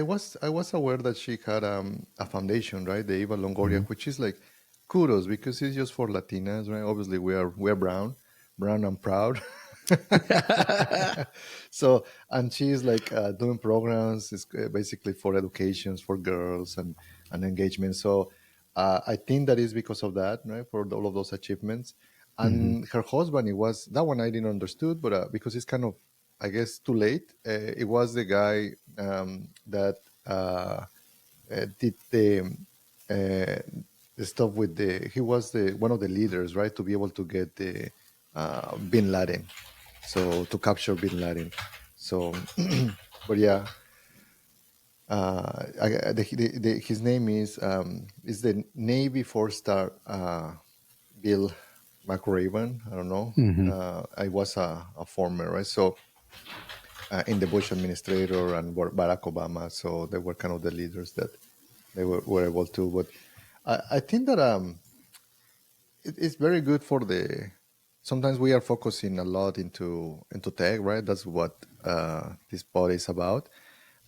I was aware that she had a foundation, right? The Eva Longoria, Mm-hmm. which is like kudos because it's just for Latinas, right? Obviously, we're brown and proud. So and she's like doing programs is basically for educations for girls and engagement. So I think that is because of that, right? For all of those achievements. Mm-hmm. And her husband, it was that one I didn't understood, but because it's kind of I guess too late. It was the guy that did uh, the stuff with the. He was the one of the leaders, right, to be able to get the Bin Laden, so to capture Bin Laden. So, but yeah, his name is the Navy 4-star Bill McRaven. I don't know. Mm-hmm. I was a former, right? So in the Bush administrator and Barack Obama. So they were kind of the leaders that they were able to. But I think that it's very good for the. Sometimes we are focusing a lot into tech, right? That's what this pod is about.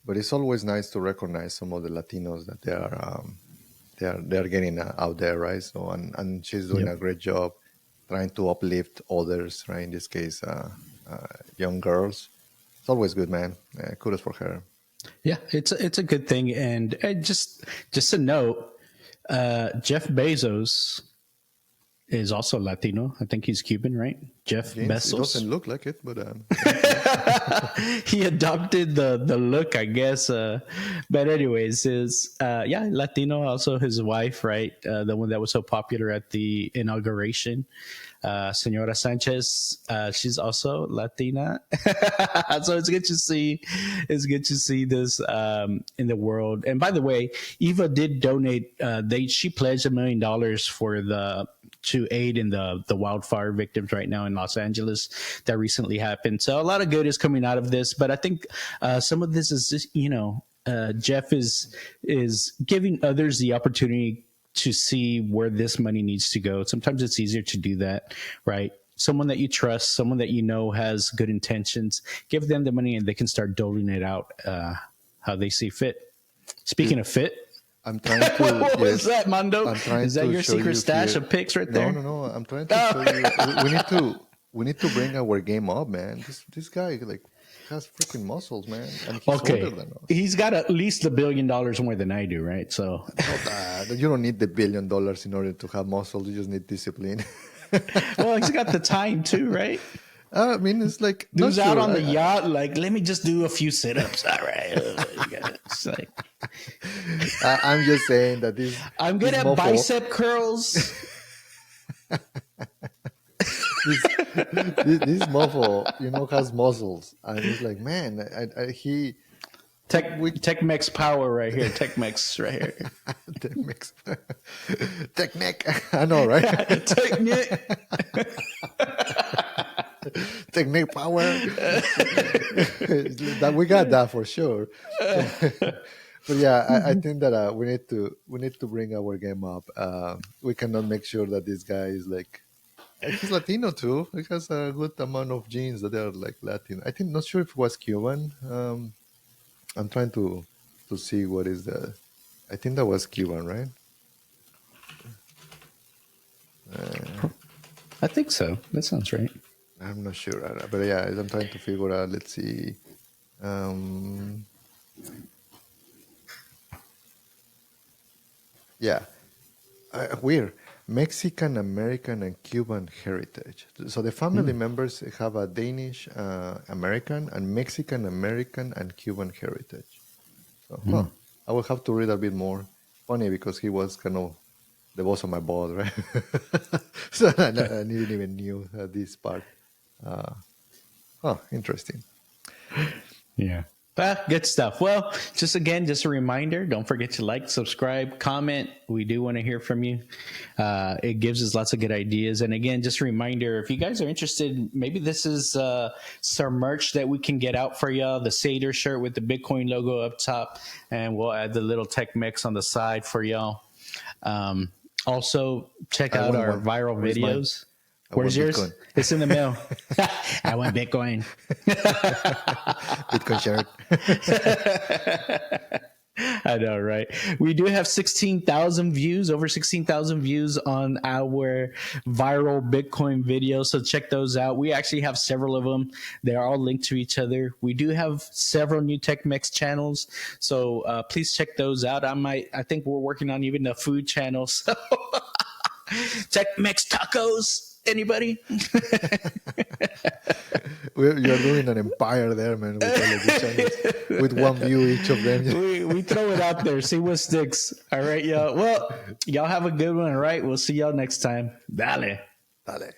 But it's always nice to recognize some of the Latinos that they are getting out there, right? So and she's doing Yep. a great job trying to uplift others, right? In this case, young girls. It's always good, man. Kudos for her. Yeah, it's a good thing. And just a note, Jeff Bezos is also Latino. I think he's Cuban, right? Jeff James, it Bezos. doesn't look like it, but He adopted the look, I guess. But anyways, is Latino. Also, his wife, right, the one that was so popular at the inauguration, Senora Sanchez. She's also Latina. So it's good to see. It's good to see this in the world. And by the way, Eva did donate. She pledged $1 million for to aid in the wildfire victims right now in Los Angeles that recently happened. So a lot of good is coming out of this, but I think some of this is just, Jeff is giving others the opportunity to see where this money needs to go. Sometimes it's easier to do that, right? Someone that you trust, someone that you know has good intentions, give them the money and they can start doling it out how they see fit. Speaking of fit, I'm trying to. what was Yes, that, Mando? I'm trying Is that to your show secret you stash here. of picks right No, there? no, no. I'm trying to show you. We need to bring our game up, man. This guy like has freaking muscles, man, and he's older Okay. than us. He's got at least $1 billion more than I do, right? So, Not that. You don't need the $1 billion in order to have muscles. You just need discipline. well, he's got the time too, right? I mean, it's like not Dude's out sure. on the yacht, like, let me just do a few sit-ups. All right. It's like, I'm just saying that this. I'm good this at mofo, bicep curls. this mofo, has muscles, and it's like, man, he. Tech-Mex power right here. Tech-Mex right here. Tech-Mex. Tech-Neck. I know, right? Tech-Neck. Technique power. That we got that for sure. But yeah, I think that we need to bring our game up. We cannot make sure that this guy is like he's Latino too. He has a good amount of genes that are like Latin. I think not sure if it was Cuban. I'm trying to see what is the. I think that was Cuban, right? I think so. That sounds right. I'm not sure, but yeah, I'm trying to figure out. Let's see. Yeah, weird. Mexican American and Cuban heritage. So the family members have a Danish American and Mexican American and Cuban heritage. So, I will have to read a bit more. Funny because he was kind of the boss of my boss, right? So I didn't even knew this part. Interesting. Yeah. Good stuff. Well, just a reminder, don't forget to like, subscribe, comment. We do want to hear from you. It gives us lots of good ideas. And again, just a reminder, if you guys are interested, maybe this is some merch that we can get out for y'all. The Seder shirt with the Bitcoin logo up top. And we'll add the little Tech-Mex on the side for y'all. Also, check I out want our one. viral Where's mine? videos. I Where's want yours? Bitcoin. It's in the mail. I want Bitcoin. Bitcoin shared. I know, right? We do have 16,000 views, over 16,000 views on our viral Bitcoin videos. So check those out. We actually have several of them. They're all linked to each other. We do have several new Tech-Mex channels. So please check those out. I think we're working on even a food channel. So Tech-Mex tacos. Anybody? You're doing an empire there, man, with all of these channels, with one view each of them. We throw it out there, see what sticks. All right, y'all. Well, y'all have a good one, all right? We'll see y'all next time. Dale. Dale.